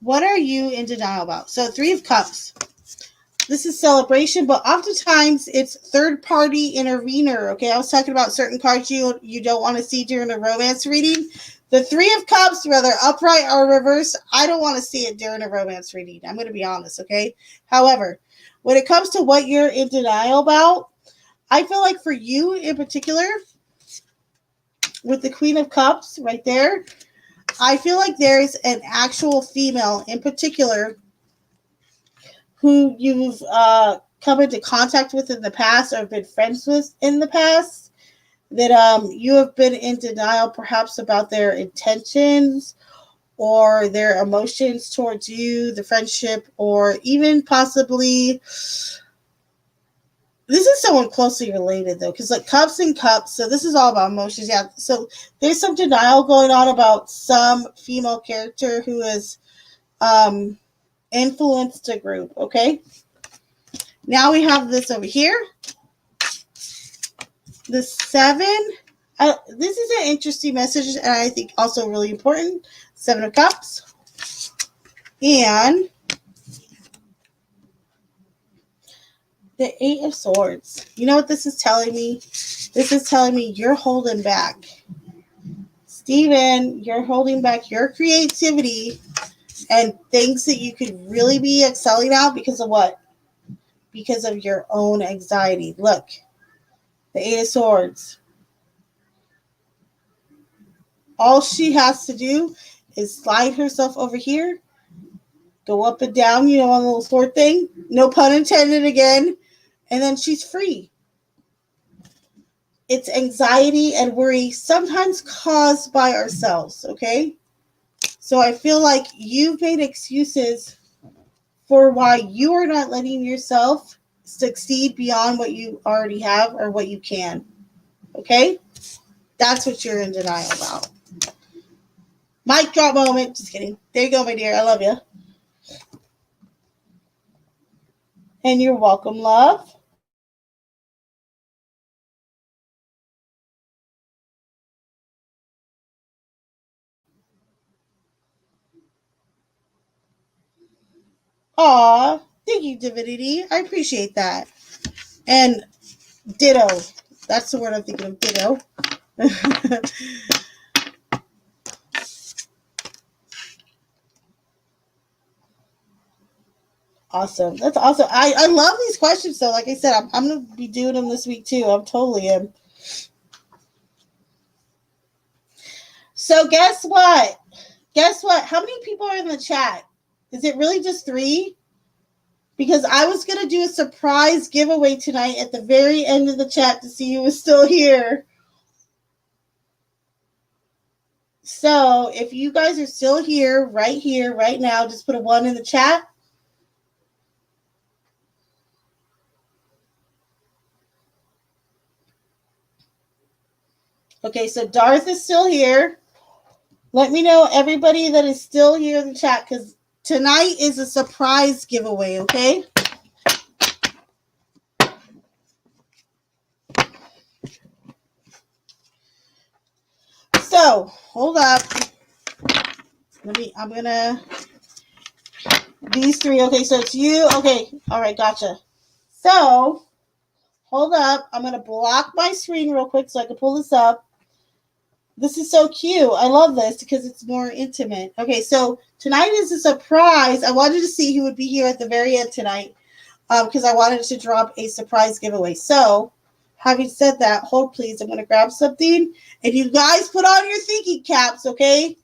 What are you in denial about? So 3 of Cups. This is celebration, but oftentimes it's third-party intervener, okay? I was talking about certain cards you don't want to see during a romance reading. The 3 of Cups, whether upright or reverse, I don't want to see it during a romance reading. I'm going to be honest, okay? However, when it comes to what you're in denial about, I feel like for you in particular, with the Queen of Cups right there, I feel like there's an actual female in particular who you've come into contact with in the past or been friends with in the past that you have been in denial perhaps about their intentions or their emotions towards you, the friendship, or even possibly this is someone closely related though, because like Cups and Cups, so this is all about emotions. Yeah, so there's some denial going on about some female character who is influenced a group. Okay. Now we have this over here. The 7. This is an interesting message, and I think also really important. 7 of Cups. And the 8 of Swords. You know what this is telling me? This is telling me you're holding back. Steven, you're holding back your creativity and things that you could really be excelling out because of what? Because of your own anxiety. Look, the 8 of Swords. All she has to do is slide herself over here, go up and down, on the little sword thing. No pun intended again. And then she's free. It's anxiety and worry, sometimes caused by ourselves, okay? So I feel like you've made excuses for why you are not letting yourself succeed beyond what you already have or what you can, okay? That's what you're in denial about. Mic drop moment. Just kidding. There you go, my dear. I love you. And you're welcome, love. Aw, thank you, Divinity. I appreciate that. And ditto. That's the word I'm thinking of, ditto. Awesome. That's awesome. I love these questions, though. Like I said, I'm going to be doing them this week, too. I'm totally am. So guess what? Guess what? How many people are in the chat? Is it really just 3? Because I was going to do a surprise giveaway tonight at the very end of the chat to see who was still here. So if you guys are still here, right now, just put a 1 in the chat. Okay, so Darth is still here. Let me know everybody that is still here in the chat, because tonight is a surprise giveaway, okay? So, hold up. I'm gonna, these 3, okay, so it's you, okay, all right, gotcha. So, hold up, I'm gonna block my screen real quick so I can pull this up. This is so cute. I love this because it's more intimate. Okay, so tonight is a surprise. I wanted to see who would be here at the very end tonight because I wanted to drop a surprise giveaway. So, having said that, hold please. I'm going to grab something. And you guys put on your thinking caps, okay?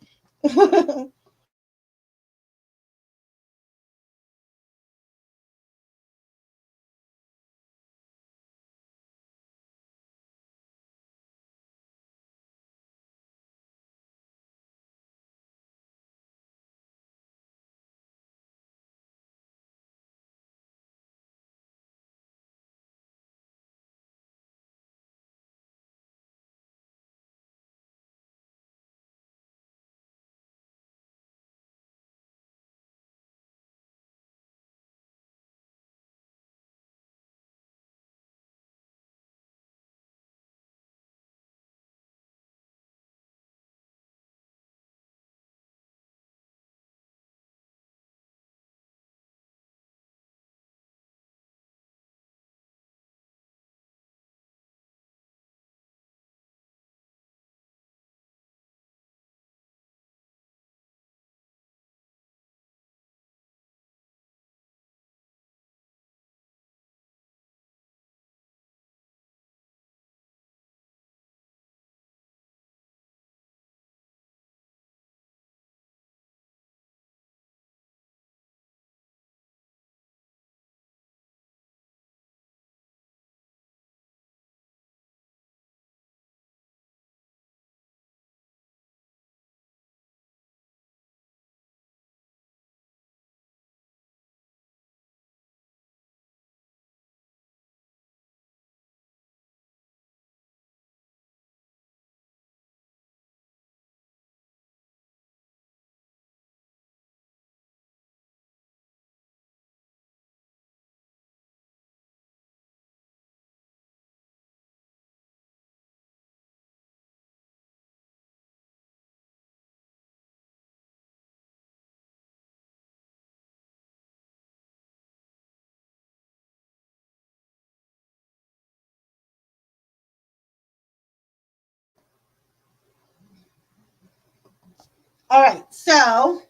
All right, so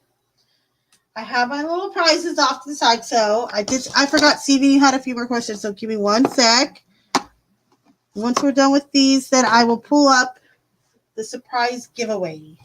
I have my little prizes off to the side. So I forgot Stevie had a few more questions, so give me one sec. Once we're done with these, then I will pull up the surprise giveaway.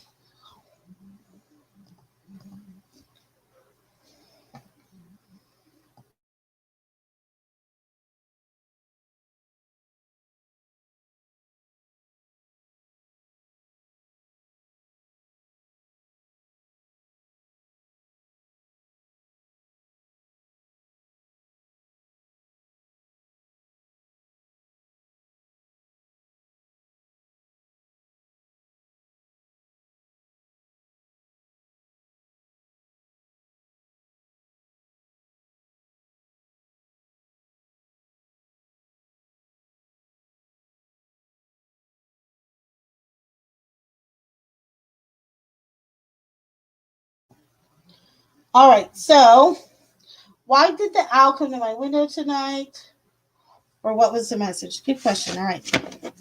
All right, so why did the owl come to my window tonight? Or what was the message? Good question. All right.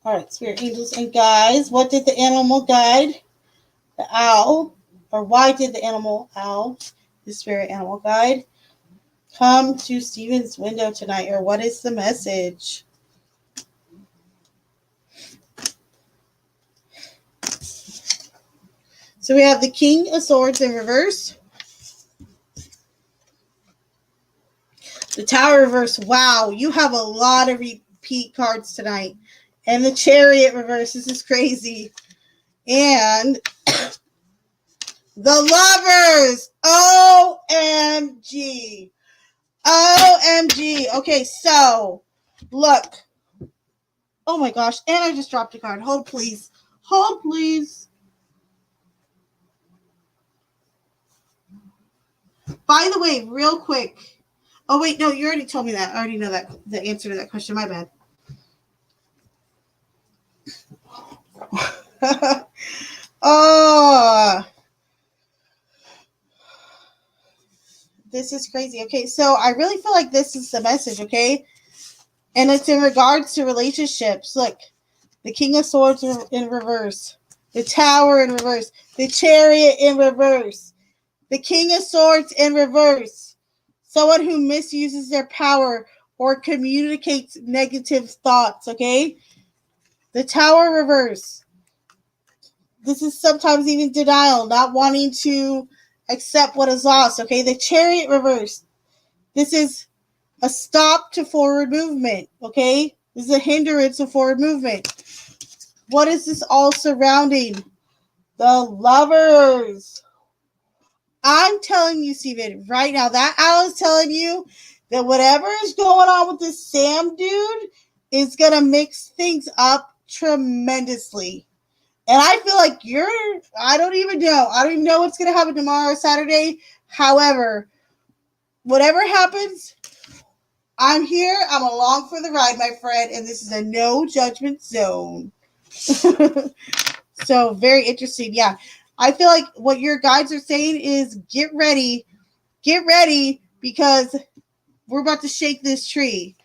All right, spirit angels and guides. What did the animal guide? The owl. Or why did the animal owl, the spirit animal guide, come to Stephen's window tonight? Or what is the message? So we have the King of Swords in reverse. The Tower reverse. Wow, you have a lot of repeat cards tonight. And the Chariot reverse. This is crazy. And the Lovers. OMG. OMG. Okay, so look. Oh my gosh. And I just dropped a card. Hold, please. Hold, please. By the way, real quick. Oh, wait. No, you already told me that. I already know that the answer to that question. My bad. Oh, this is crazy. Okay, so I really feel like this is the message, okay? And it's in regards to relationships. Look, the King of Swords in reverse, the Tower in reverse, the Chariot in reverse, the King of Swords in reverse. Someone who misuses their power or communicates negative thoughts, okay? The Tower reverse. This is sometimes even denial, not wanting to accept what is lost, okay? The Chariot reverse. This is a stop to forward movement, okay? This is a hindrance to forward movement. What is this all surrounding? The Lovers. I'm telling you, Steven, right now, that owl is telling you that whatever is going on with this Sam dude is going to mix things up tremendously. And I feel like I don't even know. I don't even know what's going to happen tomorrow, Saturday. However, whatever happens, I'm here. I'm along for the ride, my friend. And this is a no judgment zone. So, very interesting. Yeah. I feel like what your guides are saying is get ready. Get ready because we're about to shake this tree.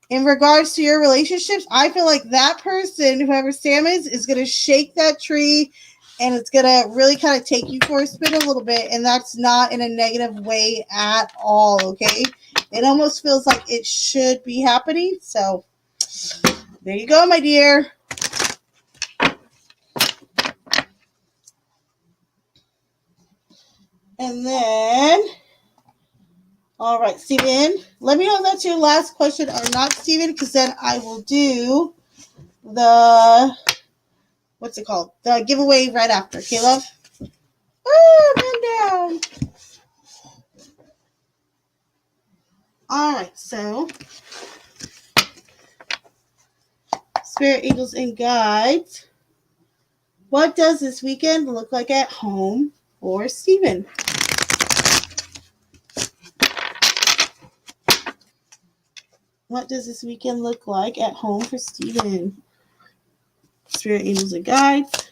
In regards to your relationships, I feel like that person, whoever Sam is going to shake that tree and it's going to really kind of take you for a spin a little bit. And that's not in a negative way at all, okay? It almost feels like it should be happening. So there you go, my dear. And then, all right, Steven, let me know if that's your last question or not, Steven, because then I will do the, what's it called? The giveaway right after. Okay, love? Oh, man down. All right, so spirit angels and guides, what does this weekend look like at home for Stephen? What does this weekend look like at home for Stephen? Spirit angels and guides.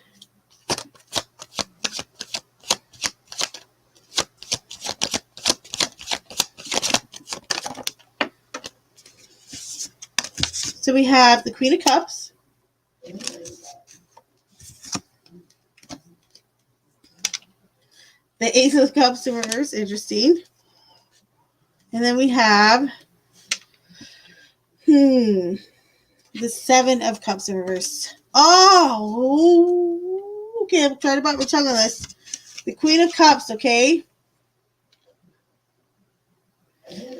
So we have the Queen of Cups, the Ace of Cups in reverse, interesting. And then we have the Seven of Cups in reverse. Oh, okay, I'm trying to bite my tongue on this. The Queen of Cups, okay?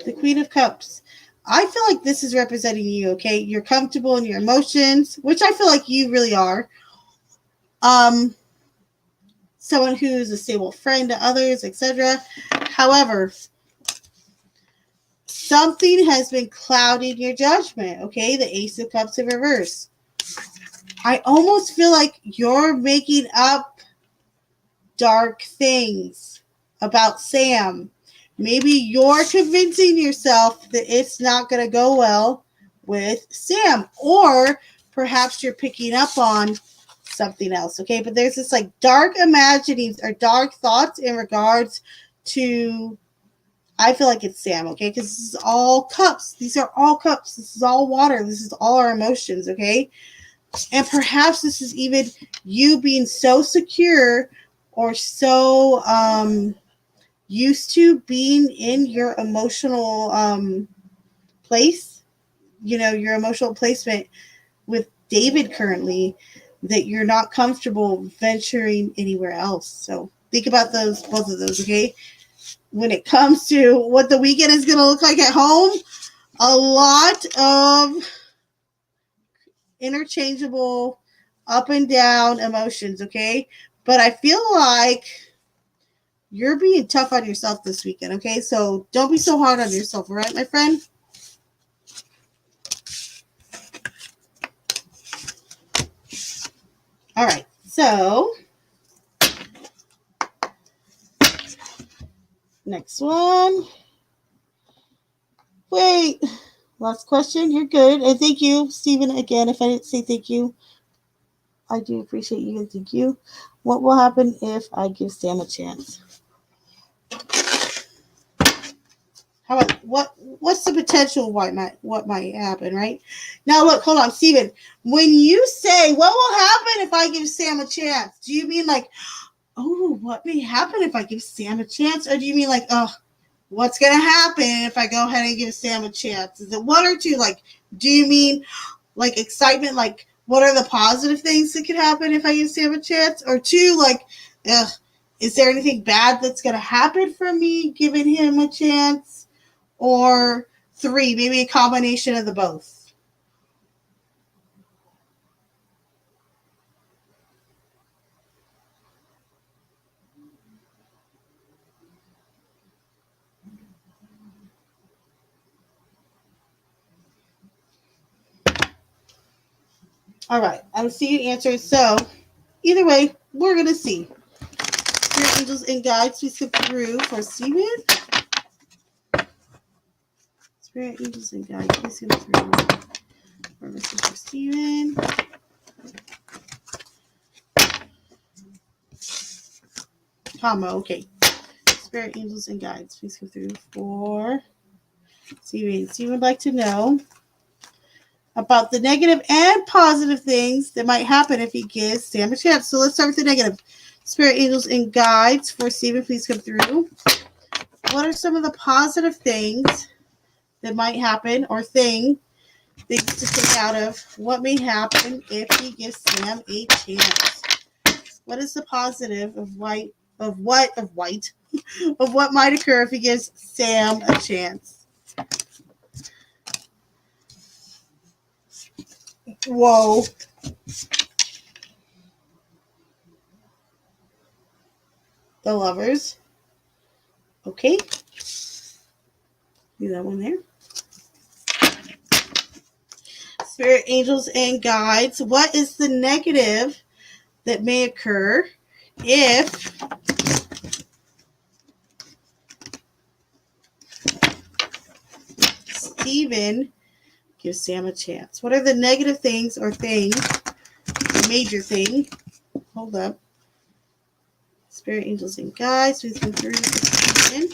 The Queen of Cups. I feel like this is representing you, okay? You're comfortable in your emotions, which I feel like you really are. Someone who's a stable friend to others, etc. However, something has been clouding your judgment, okay? The Ace of Cups in reverse. I almost feel like you're making up dark things about Sam. Maybe you're convincing yourself that it's not going to go well with Sam, or perhaps you're picking up on something else, okay? But there's this like dark imaginings or dark thoughts in regards to, I feel like it's Sam, okay? Because this is all cups. These are all cups. This is all water. This is all our emotions, okay? And perhaps this is even you being so secure or so used to being in your emotional place, your emotional placement with David currently, that you're not comfortable venturing anywhere else. So think about both of those, okay? When it comes to what the weekend is going to look like at home, a lot of interchangeable up and down emotions, okay? But I feel like you're being tough on yourself this weekend, okay? So don't be so hard on yourself, all right, my friend? All right, so next one. Wait, last question. You're good. And thank you, Stephen, again. If I didn't say thank you, I do appreciate you and thank you. What will happen if I give Sam a chance? How about what's the potential what might happen, right? Now look, hold on, Stephen. When you say what will happen if I give Sam a chance, do you mean like, oh, what may happen if I give Sam a chance? Or do you mean like, oh, what's gonna happen if I go ahead and give Sam a chance? Is it one or two? Like, do you mean like excitement, like what are the positive things that could happen if I give Sam a chance? Or two, like, ugh, is there anything bad that's gonna happen from me giving him a chance? Or three, maybe a combination of the both. All right, I'm seeing answers. So either way, we're gonna see. Spirit angels and guides, please come through for Steven. Spirit angels and guides, please come through for Steven. Comma, okay. Spirit angels and guides, please come through for Steven. Steven would like to know about the negative and positive things that might happen if he gives Sam a chance. So let's start with the negative. Spirit angels and guides for Steven, please come through. What are some of the positive things that might happen, or things to take out of what may happen if he gives Sam a chance? What is the positive of of what might occur if he gives Sam a chance? Whoa. The lovers. Okay. Do that one there. Spirit, angels, and guides. What is the negative that may occur if Steven gives Sam a chance? What are the negative things or things, the major thing? Hold up. Spirit, angels, and guides. Please come through for Steven.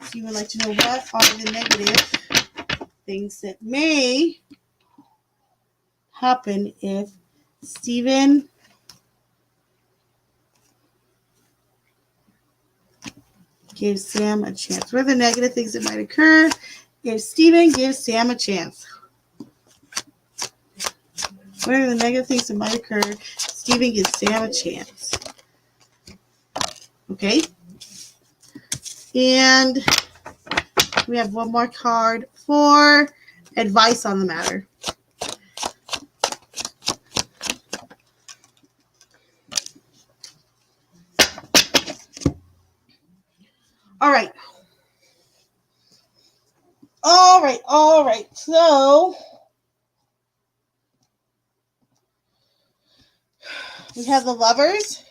If you would like to know what are the negative things that may happen if Steven gives Sam a chance. What are the negative things that might occur if Steven gives Sam a chance? What are the negative things that might occur if Steven gives Sam a chance? Okay. And we have one more card for advice on the matter. All right. So we have the Lovers.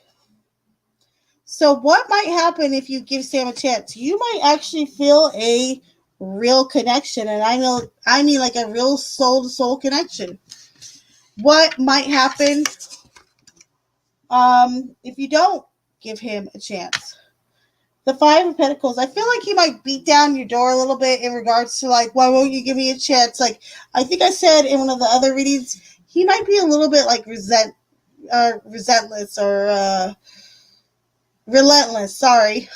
So what might happen if you give Sam a chance? You might actually feel a real connection, and I mean like a real soul-to-soul connection. What might happen if you don't give him a chance? The Five of Pentacles. I feel like he might beat down your door a little bit in regards to like, why won't you give me a chance? Like, I think I said in one of the other readings, he might be a little bit like resentless or relentless. Sorry.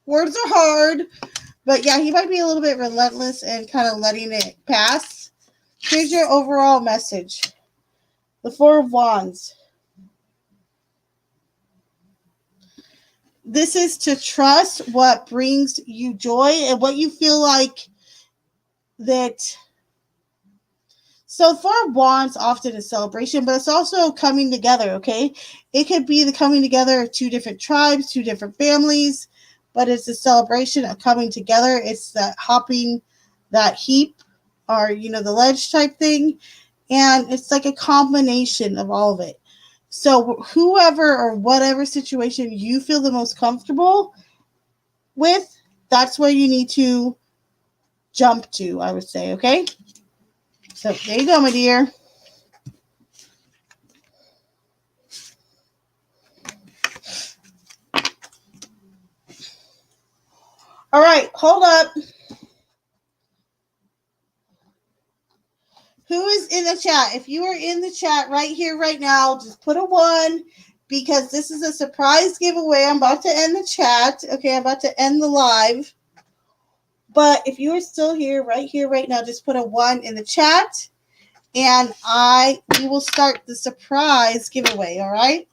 Words are hard. But yeah, he might be a little bit relentless and kind of letting it pass. Here's your overall message. The Four of Wands. This is to trust what brings you joy and what you feel like that. So Four of Wands often is celebration, but it's also coming together, okay? It could be the coming together of two different tribes, two different families, but it's a celebration of coming together. It's that hopping that heap or, the ledge type thing. And it's like a combination of all of it. So whoever or whatever situation you feel the most comfortable with, that's where you need to jump to, I would say, okay? So there you go, my dear. All right, hold up. Who is in the chat? If you are in the chat right here, right now, just put a 1 because this is a surprise giveaway. I'm about to end the chat. Okay, I'm about to end the live. But if you are still here, right now, just put a 1 in the chat. And we will start the surprise giveaway, all right?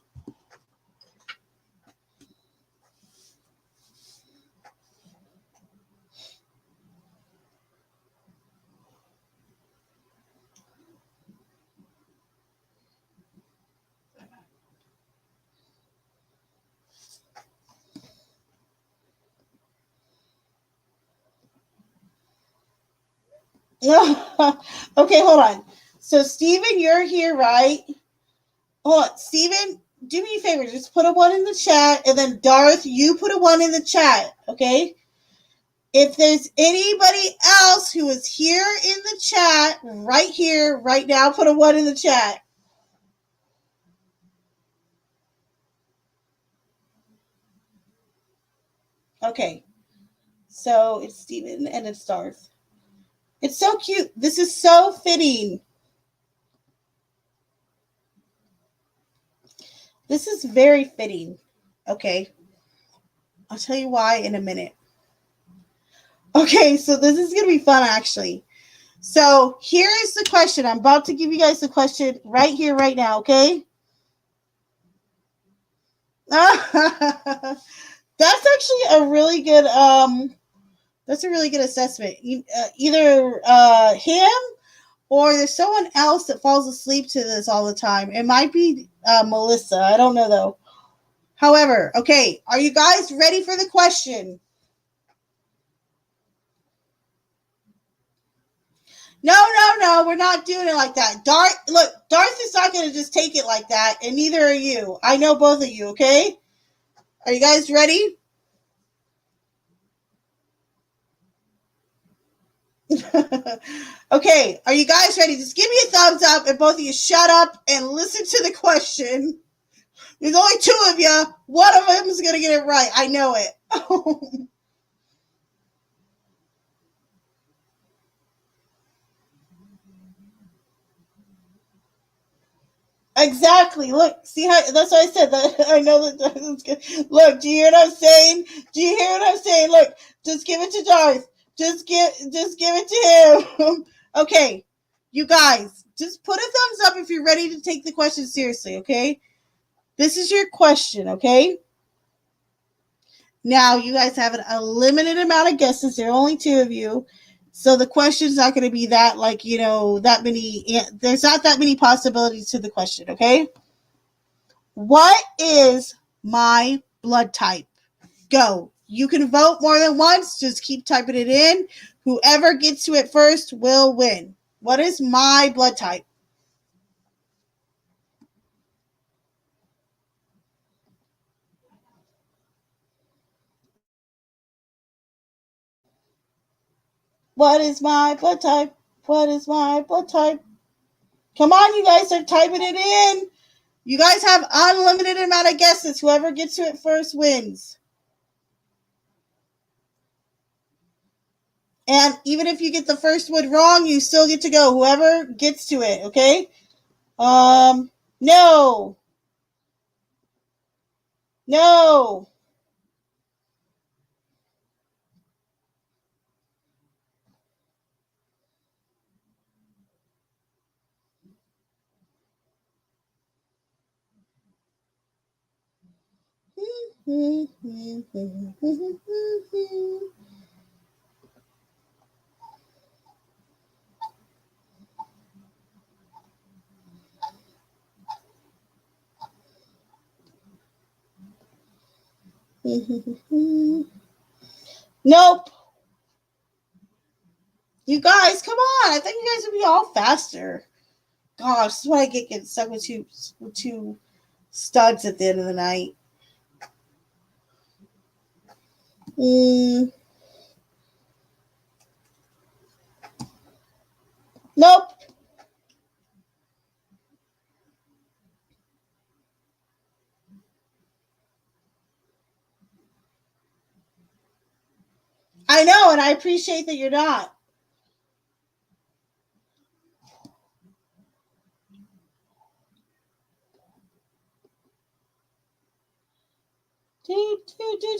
Okay, hold on. So, Steven, you're here, right? Hold on. Steven, do me a favor. Just put a 1 in the chat. And then, Darth, you put a 1 in the chat, okay? If there's anybody else who is here in the chat, right here, right now, put a 1 in the chat. Okay. So, it's Steven and it's Darth. It's so cute. This is so fitting. This is very fitting. Okay. I'll tell you why in a minute. Okay, so this is going to be fun, actually. So here is the question. I'm about to give you guys the question right here, right now, okay? That's actually a really good, that's a really good assessment. Either him or there's someone else that falls asleep to this all the time. It might be Melissa. I don't know, though. However, okay, are you guys ready for the question? No, we're not doing it like that. Darth is not going to just take it like that, and neither are you. I know both of you, okay? Are you guys ready? Okay, are you guys ready? Just give me a thumbs up, and both of you shut up and listen to the question. There's only two of you. One of them is going to get it right. I know it. Exactly. Look, see how that's what I said. That I know that that's good. Look, do you hear what I'm saying? Do you hear what I'm saying? Look, just give it to Darth. Just give it to him. Okay, you guys, just put a thumbs up if you're ready to take the question seriously. Okay, this is your question. Okay. Now you guys have a limited amount of guesses. There are only two of you. So the question's not going to be that like, that many. There's not that many possibilities to the question. Okay. What is my blood type? Go. You can vote more than once. Just keep typing it in. Whoever gets to it first will win. What is my blood type? What is my blood type? What is my blood type? Come on, you guys are typing it in. You guys have unlimited amount of guesses. Whoever gets to it first wins. And even if you get the first one wrong, you still get to go. Whoever gets to it, okay? No. No. Nope. You guys, come on. I think you guys would be all faster. Gosh, this is why I get getting stuck with two studs at the end of the night. Mm, nope. I know, and I appreciate that you're not. Beep, beep, beep,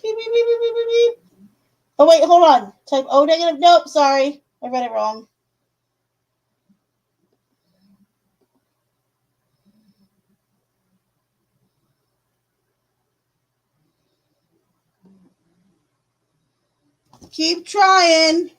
beep, beep, beep, beep, beep. Oh, wait, hold on. Type O negative. Nope, sorry. I read it wrong. Keep trying.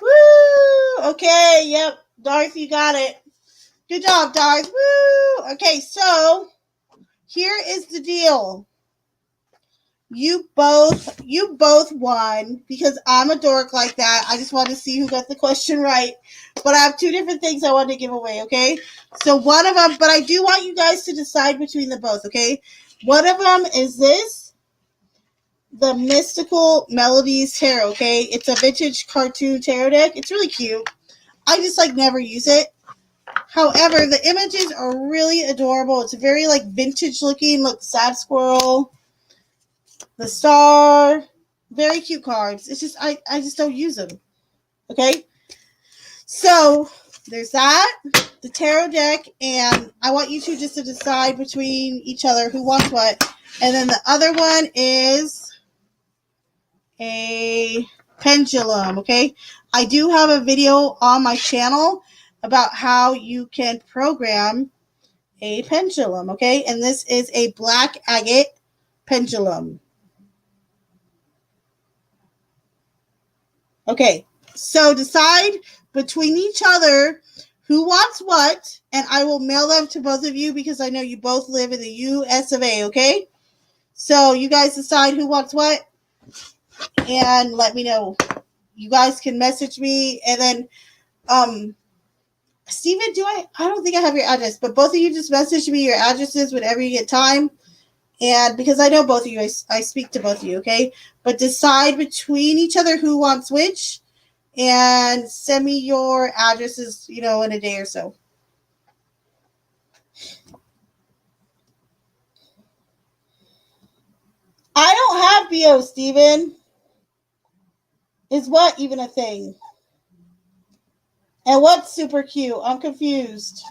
Woo! Okay, yep. Darth, you got it. Good job, Darth. Woo! Okay, so here is the deal. You both won because I'm a dork like that. I just wanted to see who got the question right. But I have two different things I wanted to give away, okay? So one of them, but I do want you guys to decide between the both, okay? One of them is this, the Mystical Melodies Tarot, okay? It's a vintage cartoon tarot deck. It's really cute. I just never use it. However, the images are really adorable. It's very vintage looking. Look, sad squirrel, the star, very cute cards. It's just I just don't use them. Okay, so there's that, the tarot deck, and I want you two just to decide between each other who wants what. And then the other one is a pendulum. Okay, I do have a video on my channel about how you can program a pendulum, okay? And this is a black agate pendulum. Okay, so decide between each other who wants what, and I will mail them to both of you because I know you both live in the US of A, okay? So you guys decide who wants what and let me know. You guys can message me, and then Steven, I don't think I have your address, but both of you just message me your addresses whenever you get time. And because I know both of you, I speak to both of you, okay? But decide between each other who wants which and send me your addresses, in a day or so. I don't have BO, Steven. Is what even a thing? And what's super cute? I'm confused.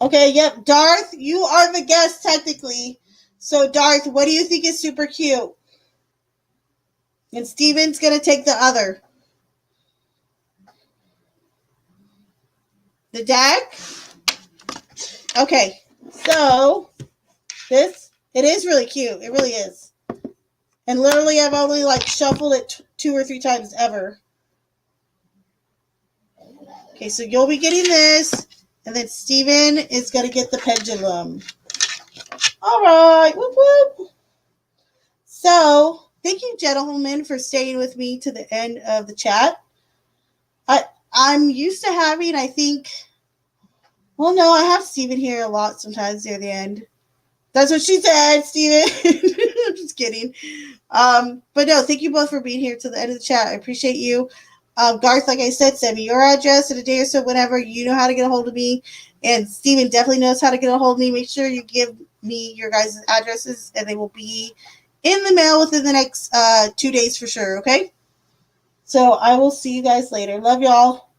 Okay, yep. Darth, you are the guest technically. So, Darth, what do you think is super cute? And Steven's going to take the other. The deck? Okay. So, it is really cute. It really is. And literally, I've only shuffled it 2 or 3 times ever. Okay, so you'll be getting this. And then Steven is going to get the pendulum. All right. Whoop, whoop. So, thank you, gentlemen, for staying with me to the end of the chat. I'm used to having, I think, well, no, I have Steven here a lot sometimes near the end. That's what she said, Steven. I'm just kidding. But no, thank you both for being here to the end of the chat. I appreciate you. Garth, like I said, send me your address in a day or so, whenever. You know how to get a hold of me. And Steven definitely knows how to get a hold of me. Make sure you give me your guys' addresses, and they will be in the mail within the next 2 days for sure, okay? So I will see you guys later. Love y'all.